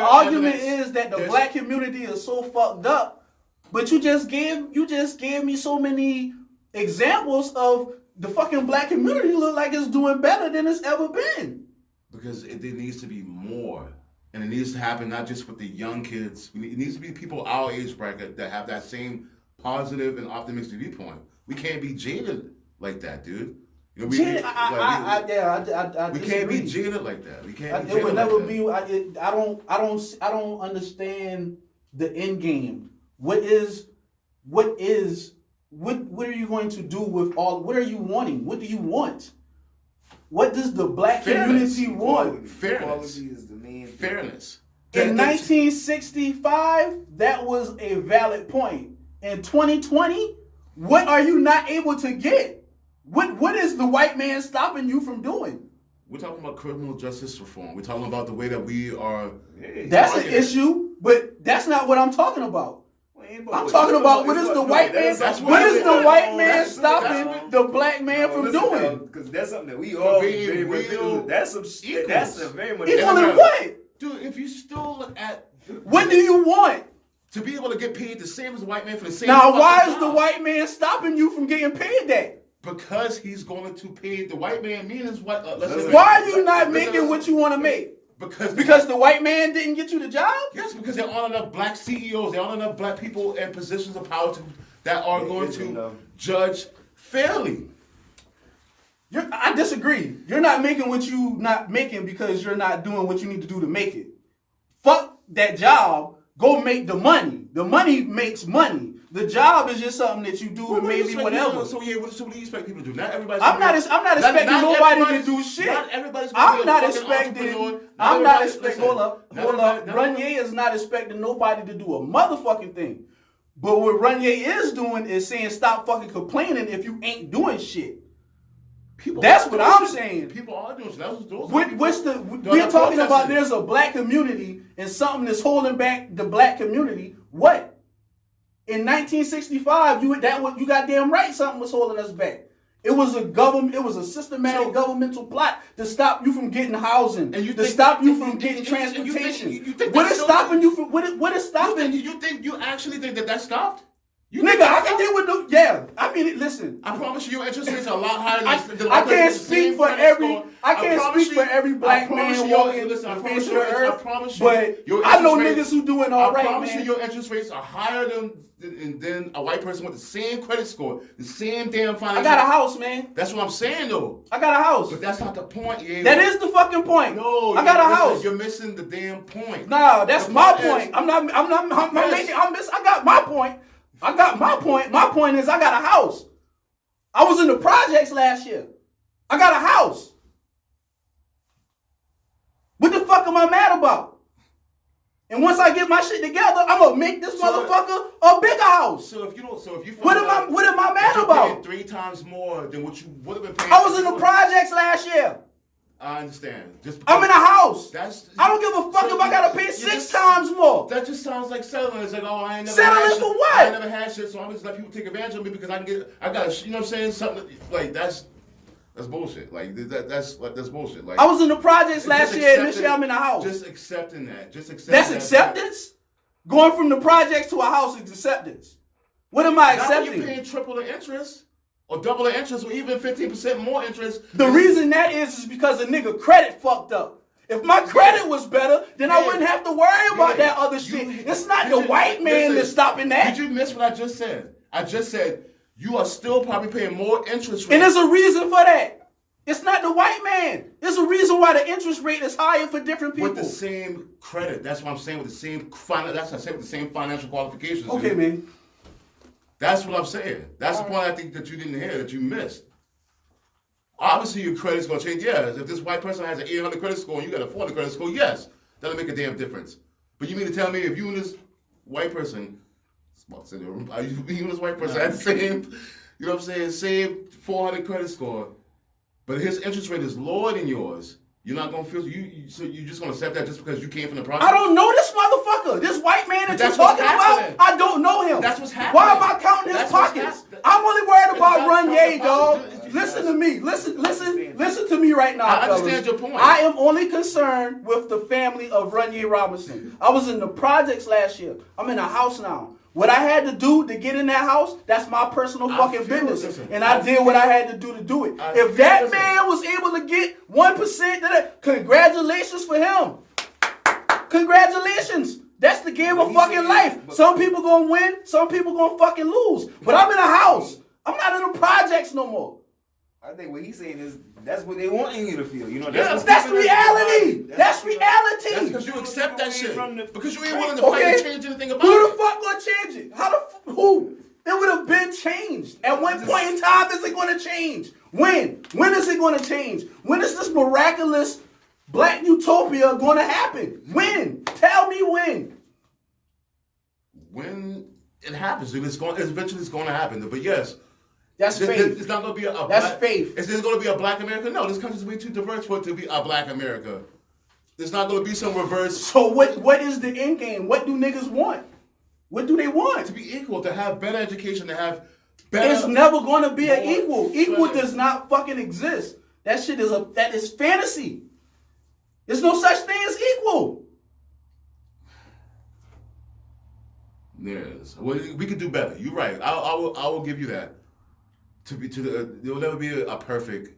argument is that the black community is so fucked up, but you just gave me so many examples of the fucking black community look like it's doing better than it's ever been. Because there needs to be more. And it needs to happen not just with the young kids. It needs to be people our age bracket that have that same positive and optimistic viewpoint. We can't be jaded like that, dude. You know, we can't be jaded like that. We can't. It would never be. I don't understand the end game. What are you going to do with all? What are you wanting? What do you want? What does the black community want? Fairness. Is the main Fairness. In 1965, that was a valid point. In 2020, what are you not able to get? What is the white man stopping you from doing? We're talking about criminal justice reform. We're talking about the way that we are. That's an issue, but that's not what I'm talking about. I'm talking about what is the white man stopping the black man from doing? Because that's something that we all very much do. That's a very much equal in what? Dude, if you still look at what do you want? To be able to get paid the same as a white man for the same. Now, why is job. the white man stopping you from getting paid that? Because he's going to pay the white man. Me and his white. Why are you not making what you want to make? Because the white man didn't get you the job? Yes, because there aren't enough black CEOs. There aren't enough black people in positions of power that are going to judge fairly. I disagree. You're not making what you not making because you're not doing what you need to do to make it. Fuck that job. Go make the money. The money makes money. The job is just something that you do and maybe whatever. So what do you expect people to do? Not everybody. I'm not expecting nobody to do shit. I'm not expecting. Hold up. Runye is not expecting nobody to do a motherfucking thing. But what Runye is doing is saying stop fucking complaining if you ain't doing shit. That's what I'm saying. People are doing shit. We're talking about there's a black community and something that's holding back the black community. What? In 1965, you goddamn right something was holding us back. It was a systematic governmental plot to stop you from getting housing, and to stop you from getting transportation. What is stopping you from what is stopping? You actually think that stopped? Nigga, I can deal with the I mean, listen. I promise you, your interest rates are a lot higher than I can't speak for every black man walking the face of the earth. But I know niggas who doing all right, man. I promise you, your interest rates are higher than a white person with the same credit score, the same damn financial. I got a house, man. That's what I'm saying, though. I got a house. But that's not the point, yeah. That is the fucking point. No, I got a house. You're missing the damn point. Nah, that's my point. I got my point. I got my point. My point is I got a house. I was in the projects last year. I got a house. What the fuck am I mad about? And once I get my shit together, I'm gonna make this motherfucker a bigger house. So if you What am I mad you're about? paying 3 times more than what you would have been paying. I was in the projects last year. I understand. Just I'm in a house. That's. I don't give a fuck if I gotta pay 6 times more. That just sounds like settling. It's like, oh, I ain't never Settling had shit. for what? I ain't never had shit, so I'm just let people take advantage of me because I got, you know what I'm saying? Something like that's bullshit. Like that's bullshit. Like I was in the projects last year, and this year I'm in a house. Just accepting that. That's acceptance? Going from the projects to a house is acceptance. What am I Not when accepting? you're paying triple the interest or double the interest or even 15% more interest. The reason that is because the nigga credit fucked up. If my credit was better, then I wouldn't have to worry about that other shit. It's not the white man that's stopping that. Did you miss what I just said? I just said you are still probably paying more interest rate. And there's a reason for that. It's not the white man. There's a reason why the interest rate is higher for different people. With the same credit. That's what I'm saying. With the same that's what I'm saying with the same financial qualifications. Okay, dude. man. That's what I'm saying. That's the point I think that you didn't hear, that you missed. Obviously, your credit's gonna change. Yes, if this white person has an 800 credit score and you got a 400 credit score, yes, that'll make a damn difference. But you mean to tell me if you and this white person, you and this white person had the same, you know what I'm saying, same 400 credit score, but his interest rate is lower than yours, you're not gonna feel so you're just gonna accept that just because you came from the project? I don't know this motherfucker. This white man that you're that's what's talking about, happening. I don't know him. That's what's happening. Why am I counting his That's what's pockets? happening. I'm only worried about It's not Runye, counting dog. pockets. Listen to me. Listen to me right now, I fellas. understand your point. I am only concerned with the family of Runye Robinson. I was in the projects last year. I'm in a house now. What I had to do to get in that house, that's my personal fucking business. And I did what I had to do it. If that man was able to get 1% of that, congratulations for him. Congratulations. That's the game of fucking life. Some people gonna win, some people gonna fucking lose. But I'm in a house. I'm not in the projects no more. I think what he's saying is that's what they wanting you to feel. You know, Yeah, That's reality. That's reality. That's because you accept that shit. Because you ain't willing to Okay. fight to change anything about Who it. the fuck gonna change it? Who? It would have been changed. At what point in time is it gonna change? When? When is it gonna change? When is this miraculous black utopia gonna happen? When? Tell me when. When it happens, dude, eventually it's going to happen. But yes, That's faith. It's not going to be a That's black, faith. Is there going to be a black America? No, this country's way too diverse for it to be a black America. There's not going to be some reverse. So what is the end game? What do niggas want? What do they want? To be equal, to have better education, to have better. It's never gonna be an more equal. Equal fair. does not fucking exist. That shit is fantasy. There's no such thing as equal. Yes, well, we could do better. You're right. I will give you that. There will never be a perfect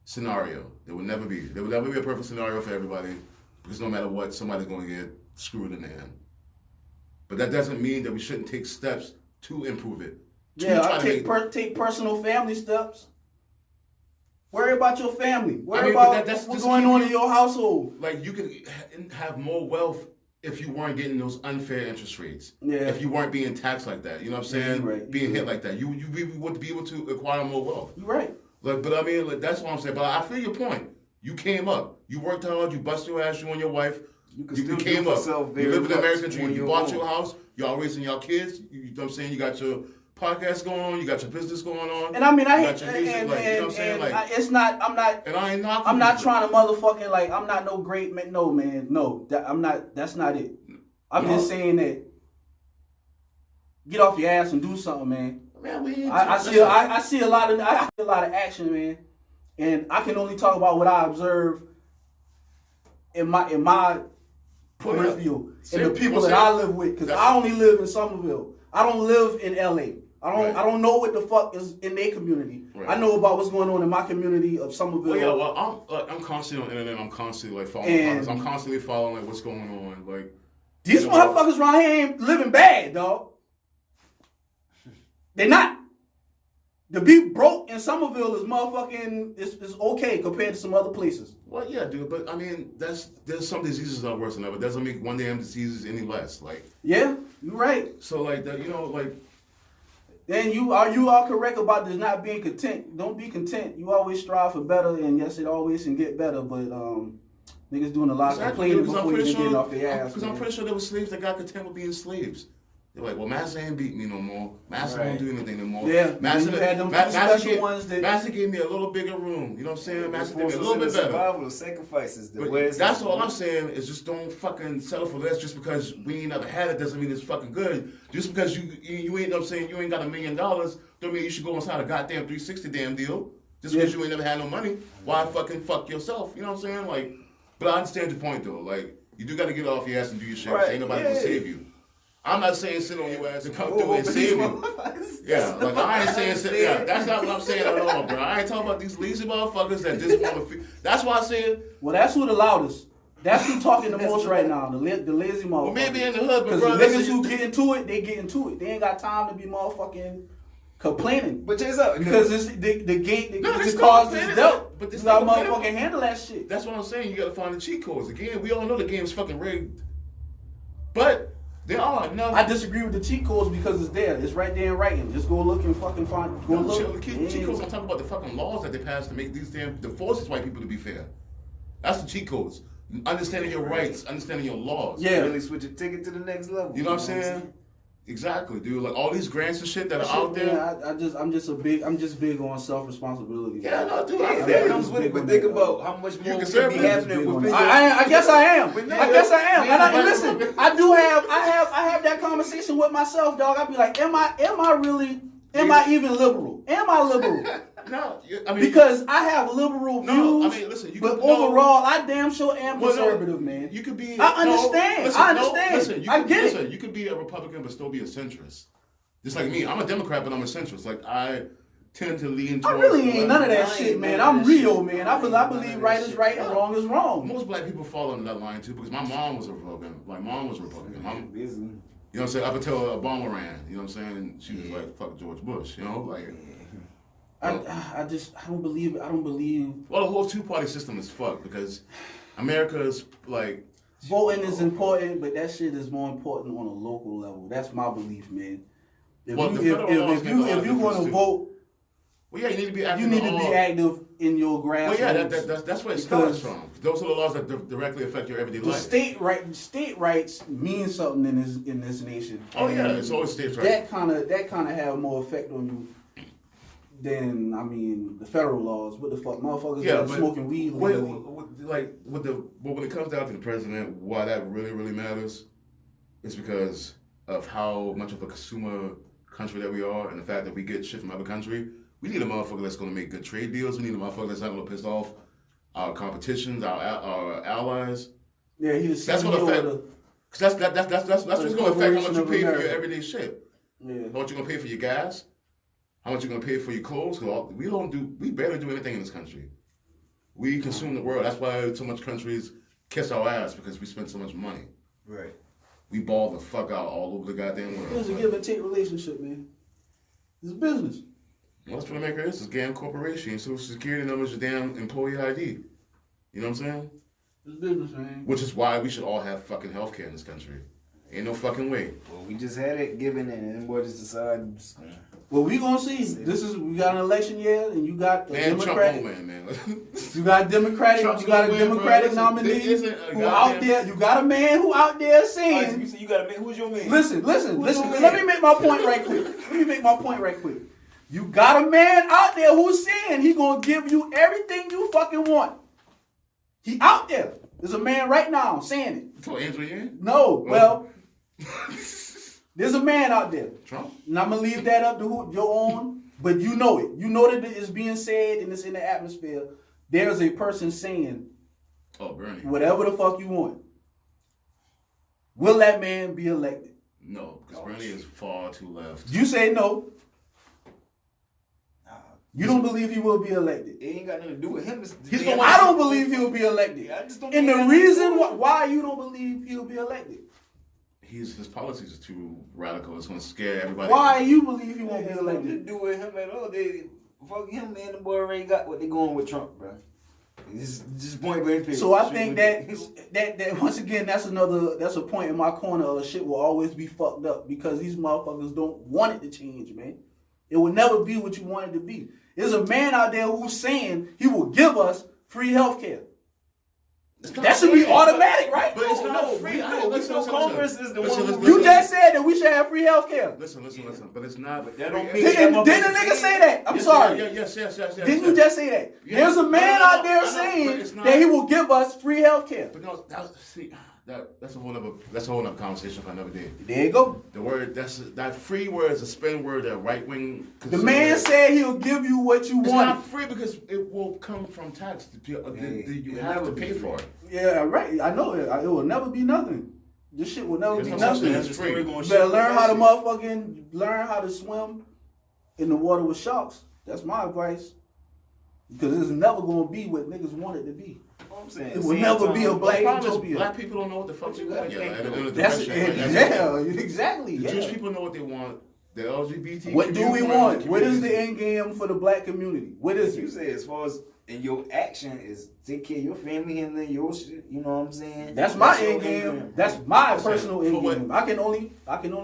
scenario. There will never be. There will never be a perfect scenario for everybody because no matter what, somebody's going to get screwed in the end. But that doesn't mean that we shouldn't take steps to improve it. I take personal family steps. Worry about your family. Worry about that's what's just going on in your household. Like you could have more wealth if you weren't getting those unfair interest rates. Yeah. If you weren't being taxed like that, you know what I'm saying? you're right. Being hit like that, you would be able to acquire more wealth. You're right. But I mean, that's what I'm saying. But I feel your point. You came up. You worked hard. You bust your ass. You and your wife. You can You still came do up. yourself You very live in the much American when dream. You you're bought old. your house. Y'all raising your kids. You know what I'm saying? You got your podcast going on. You got your business going on. And I mean, you got your music, you know what I'm saying? it's not. I'm not. And I ain't knocking. I'm not you. trying to motherfucking like. I'm not no great man. No man. No. I'm not. That's not it. I'm just saying that. Get off your ass and do something, man. Man, we ain't I see a lot of action, man, and I can only talk about what I observe in my peripheral and the people that I live with, because I only live in Somerville. I don't live in LA. I don't know what the fuck is in their community. Right. I know about what's going on in my community of Somerville. Well, yeah, I'm constantly on the internet. I'm constantly like following. I'm constantly following like what's going on. Like These motherfuckers around here ain't living bad, dog. They're not. To be broke in Somerville is motherfucking is okay compared to some other places. Well, yeah, dude, but I mean, there's some diseases that are worse than others. It doesn't make one damn diseases any less. Like, Yeah, you're right. so like that, you know, like And you are correct about this not being content. Don't be content. You always strive for better, and yes, it always can get better. But niggas doing a lot of complaining before you get off their ass. Because I'm pretty sure there were slaves that got content with being slaves. They're like, well, Master ain't beat me no more. Master won't do anything no more. Yeah, Master, you had them ones that Master gave me a little bigger room. You know what I'm saying? Master gave me a little bit better. Survival sacrifices. That's all I'm saying is just don't fucking settle for less just because we ain't never had it doesn't mean it's fucking good. Just because you ain't, I'm saying, you ain't got $1 million don't mean you should go inside a goddamn 360 damn deal. Just because you ain't never had no money. Why fucking fuck yourself? You know what I'm saying? Like, but I understand your point though. Like, you do got to get off your ass and do your shit. Ain't nobody gonna save you. I'm not saying sit on your ass and come through and save you. Yeah, like I ain't saying sit. Yeah, that's not what I'm saying at all, bro. I ain't talking about these lazy motherfuckers that just want to. That's why I said. Well, that's who the loudest. That's who talking the most right now. The lazy motherfuckers. Well, maybe in the hood, but because the niggas who get into it, they get into it. They ain't got time to be motherfucking complaining. But check up, because it's the game. The cause is dealt. But this not motherfucking handle that shit. That's what I'm saying. You got to find the cheat codes. Again, we all know the game's fucking rigged, but. There are enough. I disagree with the cheat codes because it's there. It's right there in writing. Just go look and fucking find. Go look. Cheat codes. I'm talking about the fucking laws that they passed to make these the forces white people to be fair. That's the cheat codes. Understanding your rights, understanding your laws. Yeah. Really switch your ticket to the next level. You know what I'm saying? Exactly, dude. Like all these grants and shit that are out there. Yeah, I'm just big on self responsibility. Yeah, no, dude. That comes with it, but think about how much more could be happening with I guess I am. And listen, I have that conversation with myself, dog. I be like, am I even liberal? Am I liberal? No, I mean because I have liberal views. I mean, listen, but overall, I damn sure am conservative, man. You could be. I understand. I get it. Listen, you could be a Republican but still be a centrist. Just like me, I'm a Democrat but I'm a centrist. Like I tend to lean towards. I really ain't none of that shit, man. I'm Rio, man. I believe right is right and wrong is wrong. Most black people fall under that line too because my mom was a Republican. My mom was a Republican. You know what I'm saying? Up until Obama ran. You know what I'm saying? She was like, "Fuck George Bush." You know, like. I don't believe. Well, the whole two-party system is fucked because America is like. Voting is important, but that shit is more important on a local level. That's my belief, man. If you're going to vote, well, yeah, you need to be active. You need to be active in your grassroots. Well, yeah, that's where it starts from. Those are the laws that directly affect your everyday life. State rights mean something in this nation. Oh yeah, it's always state rights. That kind of have more effect on you. Then the federal laws. What the fuck, motherfuckers that are smoking weed legally. When it comes down to the president, why that really matters is because of how much of a consumer country that we are, and the fact that we get shit from other country. We need a motherfucker that's going to make good trade deals. We need a motherfucker that's not going to piss off our competitions, our allies. Yeah, that's going to affect. Cause that's what's going to affect how much you pay for your everyday shit. Yeah. How much you going to pay for your gas. How much you gonna pay for your clothes? Cause we barely do anything in this country. We consume the world. That's why so much countries kiss our ass because we spend so much money. Right. We ball the fuck out all over the goddamn world. It's a give and take relationship, man. It's business. Well, that's what America is. It's a damn corporation. Your Social Security number is your damn employee ID. You know what I'm saying? It's business, man. Which is why we should all have fucking healthcare in this country. Ain't no fucking way. Well, we just had it given, and then boy just decided. Well, we gonna see. We got an election year, and you got a Democratic. Man. You got a Democratic nominee who out there. You got a man who out there saying. You said you got a man. Who's your man? Listen. Let me make my point right quick. You got a man out there who's saying he gonna give you everything you fucking want. He out there. There's a man right now saying it. So Andrew Yang? No, well. There's a man out there. Trump? And I'm going to leave that up to your own, but you know it. You know that it's being said and it's in the atmosphere. There's a person saying, Bernie. Whatever the fuck you want. Will that man be elected? No, because Bernie is far too left. You say no. You don't believe he will be elected. It ain't got nothing to do with him. I don't believe he'll be elected. I just don't. And the reason why you don't believe he'll be elected. His policies are too radical. It's going to scare everybody. Why you believe he won't be elected? Nothing to do with him at all. Fuck him, man. The boy already got what they going with Trump, bro. It's just point blank period. So I think that once again, that's a point in my corner of shit will always be fucked up because these motherfuckers don't want it to change, man. It will never be what you want it to be. There's a man out there who's saying he will give us free health care. That should be automatic, right? But it's not No, free. Congress is the one who. You just said that we should have free health care. Listen. But it's not. But that don't free. mean- Didn't the nigga say that? I'm sorry. Yes. Didn't you just say that? Yeah. There's a man No, out there but saying it's not- that he will give us free health care. But no, that's a whole other conversation for another day. There you go. The word that free word is a spin word that right wing. The man said he'll give you what you it's want. not free because it will come from tax. You have to pay for it. Yeah, right. I know it. It will never be nothing. This shit will never There's be no such thing nothing. as free. You better learn how to learn how to swim in the water with sharks. That's my advice. Because it's never gonna be what niggas want it to be. I'm saying, It will never be a black utopia. Black people don't know what the fuck you want. That's exactly. The Yeah. Jewish people know what they want. The LGBT. What do we community want? What is the end game for the black community? What is You it? say as far as and your action is take care of your family and then your shit. You know what I'm saying? That's my your end game. That's my personal For end what? game. I can only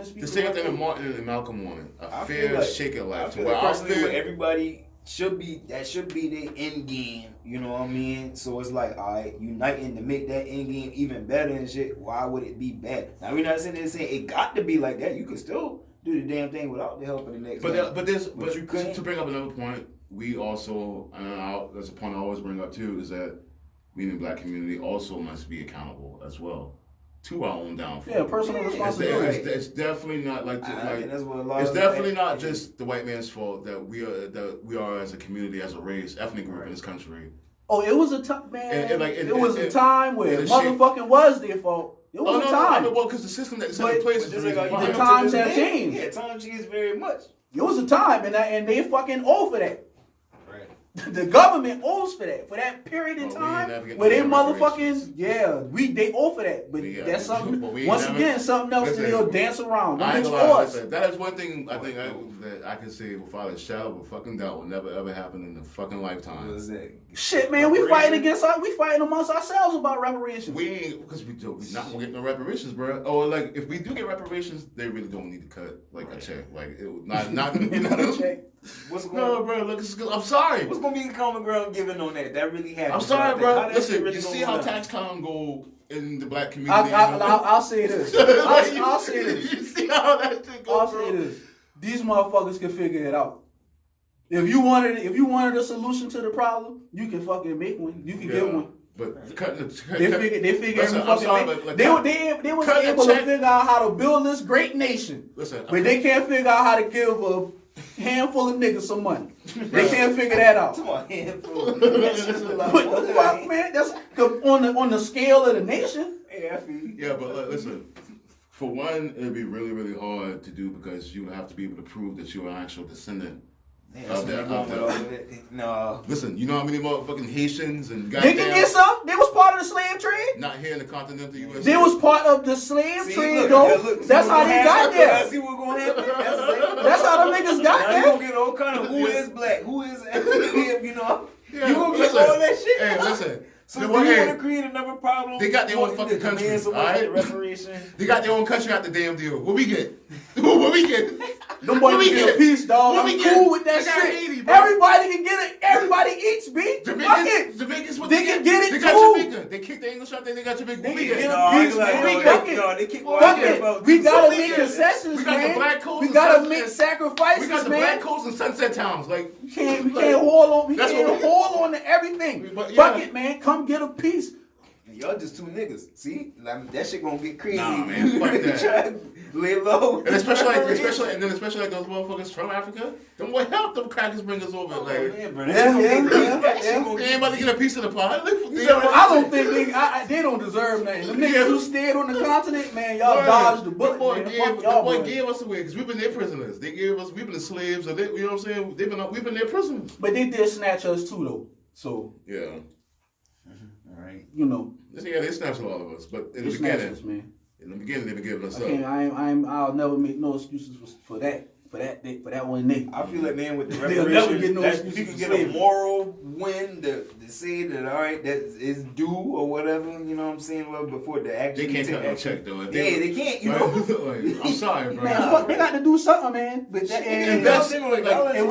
speak. The for same my thing that family. Martin and Malcolm wanted. A I fair feel like- shake of I life. To feel where like our personally, where fair. everybody should be their end game. You know what I mean? So it's like, all right, uniting to make that end game even better and shit. Why would it be bad? Now we're not saying it got to be like that. You can still do the damn thing without the help of the next. man. But you couldn't. to bring up another point, we also, that's a point I always bring up too, is that we in the black community also must be accountable as well to our own downfall. Yeah, personal responsibility. It's definitely not like, think that's what a lot it's of definitely that- not just the white man's fault that we are as a community, as a race, ethnic group in this country. Oh, it was a time, man. And it was a time where and the motherfucking was their fault. It was a time. well, because the system that's But- in place But is just the like reason how why. you The know, times to this have day, changed. Yeah, times changed very much. It was a time, and they fucking owe for that. Right. The government owes for that period in Well, we ain't time never get where they no reparations. motherfucking they owe for that. But We got- that's something. but we ain't Once never- again, something else that listen, they'll dance around. I Them ain't bitch gonna lie, ours. listen, that is one thing I think that I can say without a shadow of a fucking doubt will never ever happen in the fucking lifetime. What was that? Shit, man, we fighting amongst ourselves about reparations. We ain't because we not gonna get no reparations, bro. Or like if we do get reparations, they really don't need to cut like a check, like it would not. Check. What's going? No, bro. Look, I'm sorry. What's gonna be the common ground given on that? That really happened. I'm sorry, How bro. that Listen, shit really you gonna see go how down? tax con go in the black community. I'll say this. I'll say this. You see how that shit goes, I'll say bro? this. These motherfuckers can figure it out. If you wanted a solution to the problem, you can fucking make one. You can get one. But cutting They figured Listen, every I'm fucking sorry, thing. but, like, They was cut the able to check. figure out how to build this great nation. Listen, But they can't figure out how to give a handful of niggas some money. They can't figure that out. Come on, handful. What the fuck, man? That's on the scale of the nation. Yeah, I feel you. Yeah, but listen. For one, it'd be really, really hard to do because you would have to be able to prove that you're an actual descendant. Yeah, that's where you're going with all of it. No. Listen, you know how many motherfucking Haitians and They can get goddamn some. They was part of the slave trade. not here in the continental U.S. They was part of the slave See, trade, look, though. look, That's how they got there. See what's going to happen. That's how them niggas got Now you there. gonna get all kind of who is black, who is you know. Yeah, You gonna get listen. all that shit. Hey, listen. So They do want- you hey, want to create another problem? They got their own You fucking demand country, someone alright? get reparation. They got their own country out the damn deal. What we get? What we get? Them What boys we get a get? piece, dog. What I'm we cool get? with that They got shit. Haiti, bro. Everybody can get it. Everybody eats, B. Fuck it. Jamaicans, what They can get it They too. got Jamaica. They kicked the English out there. They got Jamaica. They What we can get? get a No, piece, like, man. we Fuck get- it. no, they kick Fuck what I it. get. We gotta we make get- concessions, we got the man. Black Coast We and gotta Sunset. make We sacrifices, got the man. Black Coast and Sunset Towns. Like We can't hold on. We That's can't what we- hold on to everything. But, Fuck yeah. it, man. Come get a piece. Y'all just two niggas. See? Like, that shit gonna get crazy. Nah, man, fuck that. Try to lay low. and especially like those motherfuckers from Africa. Them what help them crackers bring us over. Oh, Like man, bro. Yeah. they ain't about to get a piece of the pie. I don't think they don't deserve nothing. The niggas who stayed on the continent, man, y'all dodged the bullet. Man. Fuck y'all, boy boy. gave us away because we've been their prisoners. We've been the slaves. Or you know what I'm saying? We've been their prisoners. But they did snatch us too, though. So Yeah. All right. you know, Yeah, they snatched all of us. But in they the snatched beginning, us, man. they were giving us I up. can't. I'll never make no excuses for that. for that one day. I feel like, man, with the They'll never get reparations, no that excuse you for can get slavery. a moral win to say that, all right, that is due or whatever, you know what I'm saying? Well, before the action. They can't take cut no action. check though. If Yeah, they can't, you know? Like, I'm sorry, bro. Man, fuck, they got to do something, man. But that, Invest in and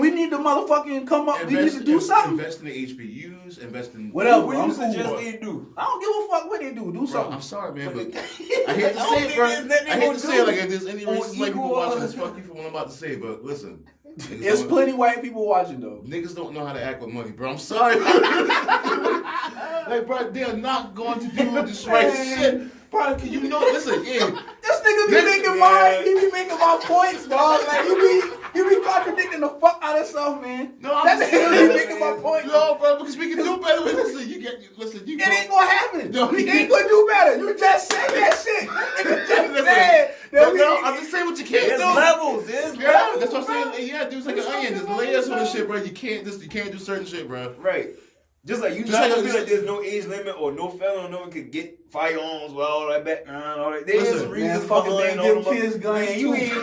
we need to motherfucking come up. We need to do something. Invest in the HBUs. Invest in Whatever. What do you I'm suggest cool. they do? I don't give a fuck what they do. Do Bro, something. I'm sorry, man, but I I hate to don't say it, think bro. there's nothing I hate gonna to say it, do like if there's any on racist white people equal, watching this, fuck you for what I'm about to say, but listen. It's plenty white people watching though. Niggas don't know how to act with money, bro. I'm sorry. Like, bro, they're not going to do this right shit. Bro, can you know, listen, yeah. This nigga be making my, he be making my points, dog. Like he be contradicting the fuck out of himself, man. No, I'm That just nigga saying, be making my points. No, bro, because we can do better. Listen, you It ain't gonna happen. No, We you ain't gonna do better. You just said that shit. Nigga just Listen, said but that no, I'm just saying what you can't There's do. levels. There's Yeah, levels. that's what bro. I'm saying. Yeah, dude, it's like an onion. There's layers on this shit, bro. You can't do certain shit, bro. Right. Just like you Just not like- gonna be like there's no age limit or no felon, no one could get firearms with all that background, all that. There's Listen, reasons man, fucking behind man, all give the kids guns man, you too. ain't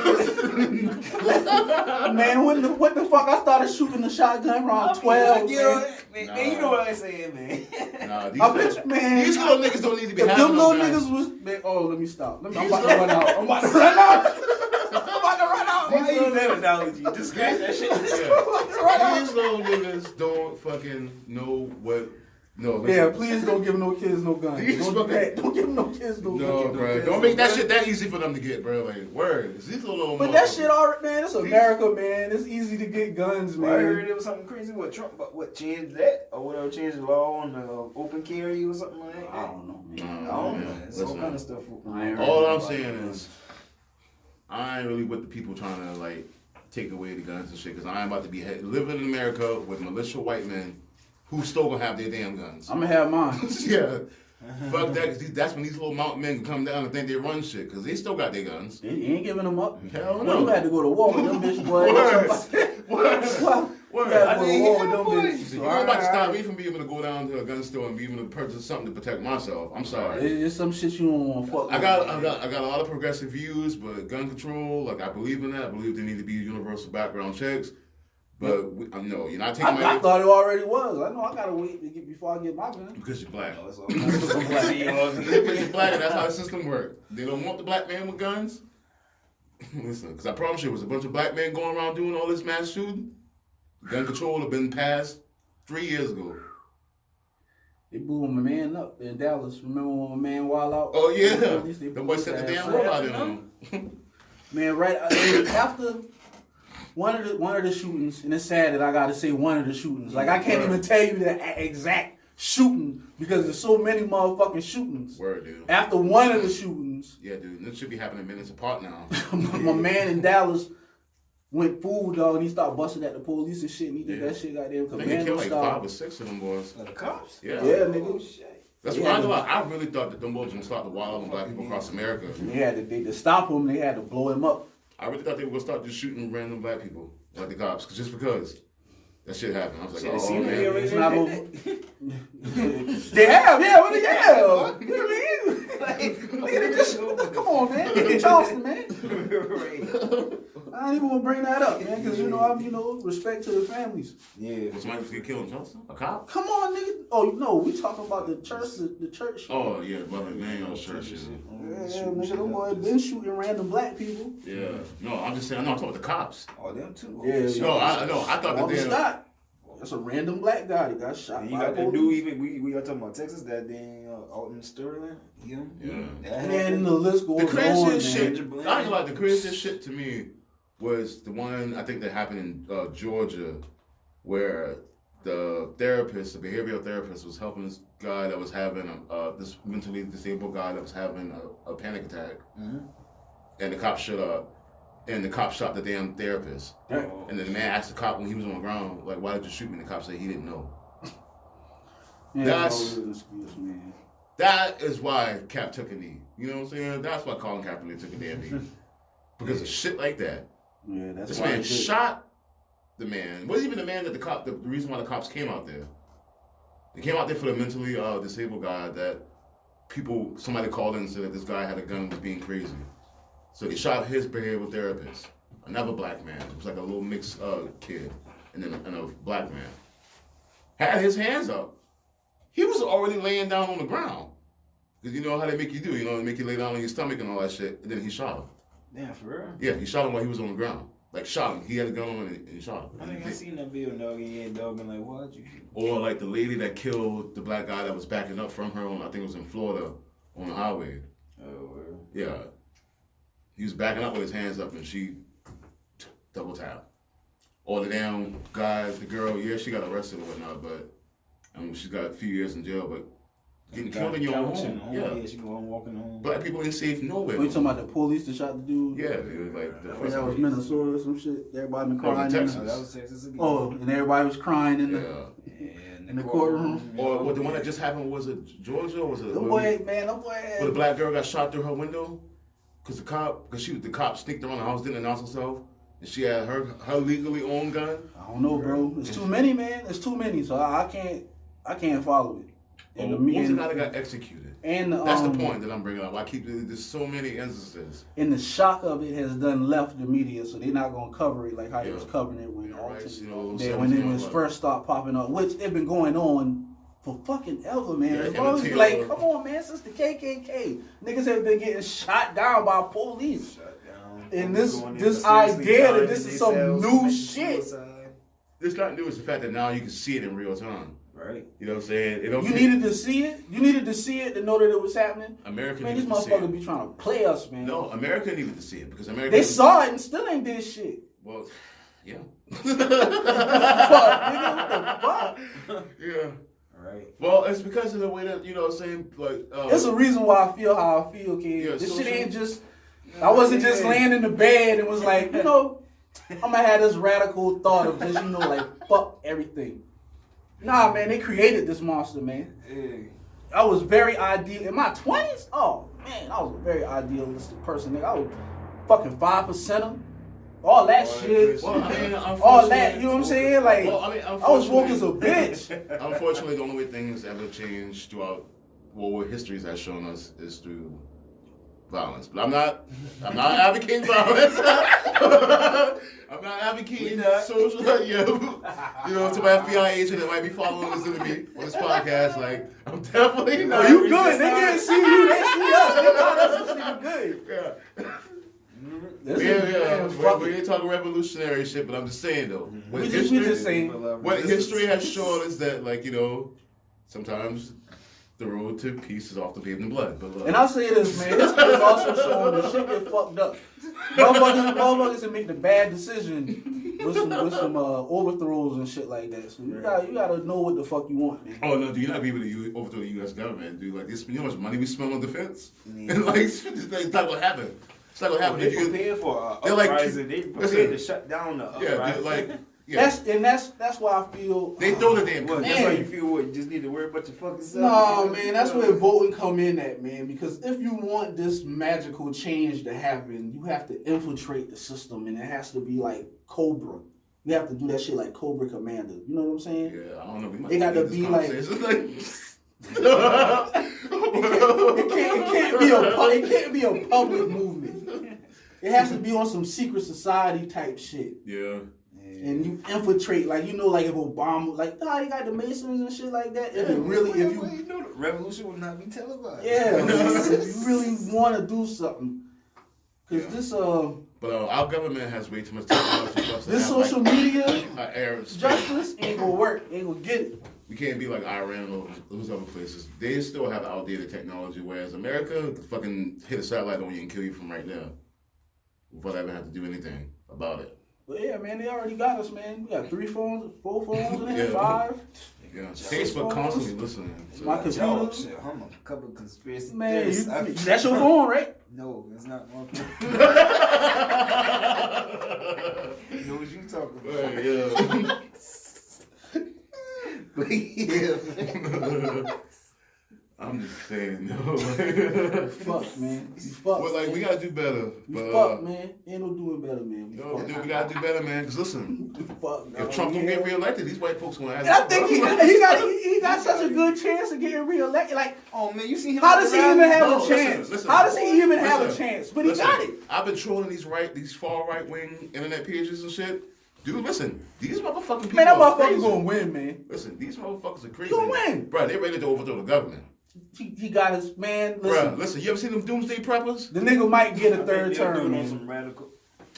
Man, what the fuck? I started shooting the shotgun around 12. You know, Man. man, you know what I'm saying, man. Nah, I bet you, man. these little niggas don't need to be If having them no little guns. niggas was, man, oh, let me stop. I'm about to run out. I'm about to run out. Why you use that analogy? Just scratch that shit. Yeah. These little niggas don't fucking know what. No, listen. Yeah, please don't give no kids no guns. These Don't do fucking- that. Don't give no kids no No, guns. bro. Don't make that shit that easy for them to get, bro. Like, words. These little But that motherfuckers. shit already, man, it's America, man. It's easy to get guns, I heard man. it was something crazy with Trump, but what changed that or whatever changed the law on open carry or something like that. I don't know, man. I don't know. man. It's all Listen. kind of stuff. I ain't heard All I'm about saying guns. is, I ain't really with the people trying to like take away the guns and shit. Cause I ain't about to be living in America with militia white men who still gonna have their damn guns. I'm gonna have mine. Yeah, fuck that. Cause that's when these little mountain men come down and think they run shit. Cause they still got their guns. They ain't giving them up. Hell Well, no. you had to go to war with them bitch boys. Word. You Word. had to go to I war mean, with them yeah, bitches. You So, ain't about to alright. stop me from being able to go down to a gun store and be able to purchase something to protect myself. I'm sorry. It's some shit you don't want to fuck with. I got a lot of progressive views, but gun control, like I believe in that. I believe there need to be universal background checks. But no, you're not taking I my thought it already was. I know I gotta wait to get before I get my gun. because you're black. That's all kind of stuff. Because you're black, and that's how the system works. They don't want the black man with guns. Listen, because I promise you, it was a bunch of black men going around doing all this mass shooting. Gun control would have been passed 3 years ago. They blew my man up in Dallas. Remember when my man wild out? Oh yeah, At least they the blew boy his set the ass damn up. robot in on him. Man, right after one of the shootings, and it's sad that I gotta say one of the shootings. Like I can't even tell you the exact shooting because there's so many motherfucking shootings. Word, dude. After one of the shootings, Yeah, dude. This should be happening minutes apart now. my man in Dallas went fool dog and he started busting at the police and shit and he did Yeah. that shit goddamn I think they commando killed like style. 5 or 6 of them boys. The cops? Yeah. Yeah, nigga. Oh, shit. That's Yeah. why I really thought that them boys were gonna start the wild on black people across America. They had to stop him. They had to blow him up. I really thought they were gonna start just shooting random black people, like the cops, just because that shit happened. I was like, Should've oh seen the video man. It's not over. They have, yeah, what do you have? You know what I mean? Look at it, just come on, man. Look at Charleston, man. I ain't even gonna bring that up, man, because respect to the families. Yeah. Was somebody get killed in Charleston? A cop? Come on, nigga. Oh no, we talking about the church, the church. Oh yeah, brother, man, on church shit. Yeah, nigga, them boys been shooting random black people. Yeah. No, I'm just saying. No, I'm talking about the cops. Oh, them too. Yeah, No, I thought that Walter they. Scott. That's a random black guy that got shot. And you by got that police. dude, even we got talking about Texas, that dang Alton Sterling. Him. Yeah. That Man, the list goes The on, craziest man. shit. I ain't gonna lie. The craziest shit to me was the one I think that happened in Georgia, where the therapist, the behavioral therapist, was helping this guy that was having this mentally disabled guy that was having a panic attack, and the cop showed up, and the cop shot the damn therapist, and then the man asked the cop when he was on the ground, like, "Why did you shoot me?" And the cop said he didn't know. Yeah, That's- no real excuse, man. That is why Cap took a knee. You know what I'm saying? That's why Colin Kaepernick took a damn knee. Because of shit like that. Yeah, that's This why man I did. shot the man. It wasn't even the man that the reason why the cops came out there. They came out there for the mentally disabled guy that somebody called in and said that this guy had a gun and was being crazy. So they shot his behavioral therapist. another black man. It was like a little mixed kid, and then a black man. Had his hands up. He was already laying down on the ground. Because you know how they make you do. You know, they make you lay down on your stomach and all that shit. And then he shot him. Damn, for real? Yeah, he shot him while he was on the ground. Like, shot him. He had a gun on and he shot him. I think I seen that video, dog. Yeah, dog, and like, why'd you? Or like the lady that killed the black guy that was backing up from her on, I think it was in Florida, on the highway. Oh, well. Yeah. He was backing up with his hands up and she double tapped. Or the damn guy, the girl, yeah, she got arrested or whatnot, but she got a few years in jail, but getting killed in your own home. Yeah, she go on walking home. Black people ain't safe nowhere. Are you talking about the police that shot the dude? Yeah, it was like the That was Minnesota or some shit. Everybody been crying. Texas. Oh, that was Texas again. Oh, and everybody was crying in the Yeah. in the courtroom. Or what the one that just happened, was it Georgia or was it? The boy, man, the boy. Where the black girl got shot through her window because the cop sneaked around the house, didn't announce herself, and she had her legally owned gun. I don't know, bro. It's too many, man. It's too many, so I can't follow it. And What was the guy that got executed? And That's the point that I'm bringing up. There's so many instances. And the shock of it has done left the media, so they're not gonna cover it like how they Yeah. was covering it when Right, you know, when it was 17 first start popping up, which it been going on for fucking ever, man. Yeah, As long as Emmett like, Till. come on, man, since the KKK, niggas have been getting shot down by police. Shut down. And this Going in this seriously idea that dying this in is some themselves, new committing shit. suicide. It's not new. It's the fact that now you can see it in real time. Right. You know what I'm saying? It don't You take- needed to see it. You needed to see it to know that it was happening. America Man, these needed to see motherfuckers it. be trying to play us, man. No, America needed to see it because America. They saw it and still ain't did shit. Well, yeah. Fuck, nigga, what the fuck? Yeah. Right. Well, it's because of the way that, you know what I'm saying? Like, It's a reason why I feel how I feel, kid. Yeah, This social- shit ain't just. I wasn't just laying in the bed and was like, you know, I'm gonna have this radical thought of just, you know, like, fuck everything. Nah, man, they created this monster, man. Hey. I was very ideal in my 20s. Oh man, I was a very idealistic person, nigga. I was fucking 5%er, all that shit, well, I mean, all that. You know what I'm saying? Like, well, I mean, I was woke as a bitch. Unfortunately, the only way things ever change throughout what history has shown us is through violence. But I'm not advocating violence. I'm not advocating social. Yeah, you know, to my FBI agent that might be following this to me on this podcast, like I'm definitely not. Oh, you good? They didn't see you. They see us. They thought us this nigga good. Yeah. This Yeah, nigga, yeah. man, fuck We it. ain't talking revolutionary shit, but I'm just saying though. What We just saying. what history has shown us that, like, you know, sometimes the road to peace is often paved in blood. But And I'll say this, man. This is also showing that shit get fucked up. Motherfuckers that make the bad decision with some overthrows and shit like that. So you gotta know what the fuck you want, man. oh no, do you not be able to overthrow the U.S. government, dude? Like, this, you know how much money we spend on defense? Yeah. And like, it's not gonna happen. It's not gonna happen. They If you- prepared for They're like- uprising. They prepared listen. to shut down the yeah, uprising. like, yeah. That's why I feel. They throw the damn. What, Man. that's why you feel what? You just need to worry about your fucking self? No, man, that's where voting come in at, man. Because if you want this magical change to happen, you have to infiltrate the system, and it has to be like Cobra. You have to do that shit like Cobra Commander. You know what I'm saying? Yeah, I don't know. We might It got to have this be like- conversation. It can't be a public movement. It has to be on some secret society type shit. Yeah. And you infiltrate, like, you know, like if Obama, like, nah, you got the Masons and shit like that. If it really, if you, know the revolution will not be televised. yeah, if you really want to do something, because this But our government has way too much technology for us to this have, social like, media Arab space. justice ain't gonna work, ain't gonna get it. We can't be like Iran or those other places. They still have outdated technology, whereas America fucking hit a satellite on you and kill you from right now before they even have to do anything about it. But yeah, man, they already got us, man. We got 3 phones, 4 phones in there, Yeah. 5. Yeah. Facebook constantly listening. So. My computer. Yo, shit, I'm a couple conspiracy Man, theorists. that's your phone, right? No, it's not my phone. You know what you talking about? Right, yeah. But yeah, I'm just saying, no. Like, Fuck, man. You fuck. but like, we man. gotta do better. You But fuck, man. Ain't no doing better, man. We no, fuck. dude, we gotta do better, man. Cause listen, We fuck, if dog. Trump don't Yeah. get reelected, these white folks gonna ask. And I think he got such a good chance of getting reelected. Like, oh man, you see him? how does he even have No, a listen, chance? listen. How does he even have a Listen, chance? But he listen. got it. I've been trolling these far right wing internet pages and shit. Dude, listen, these motherfucking people Man, that are motherfucker crazy. gonna win, man. Listen, these motherfuckers are crazy. He gonna win. Bro, they ready to overthrow the government. He got his man. Bro, Listen, listen, you ever seen them doomsday preppers? the nigga might get a I third think they're term. doing on Man. some radical.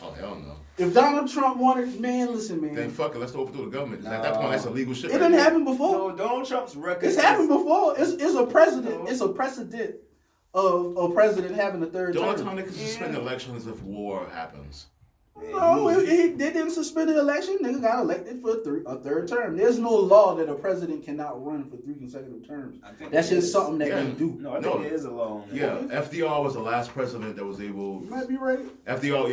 Oh, hell no. If Donald Trump wanted, man, listen, man. Then fuck it, let's overthrow the government. At that point, that's illegal shit. It right didn't there. happen before. No, Donald Trump's record. It's happened before. It's a precedent. No. It's a precedent of a president having a third The only term. time they can suspend elections if war happens. No, they didn't suspend the election. Nigga got elected for a third term. There's no law that a president cannot run for 3 consecutive terms. I think That's it just is. something that Yeah. they do. No, I think No. there is a law on that. Yeah, FDR was the last president that was able. You might be right. FDR,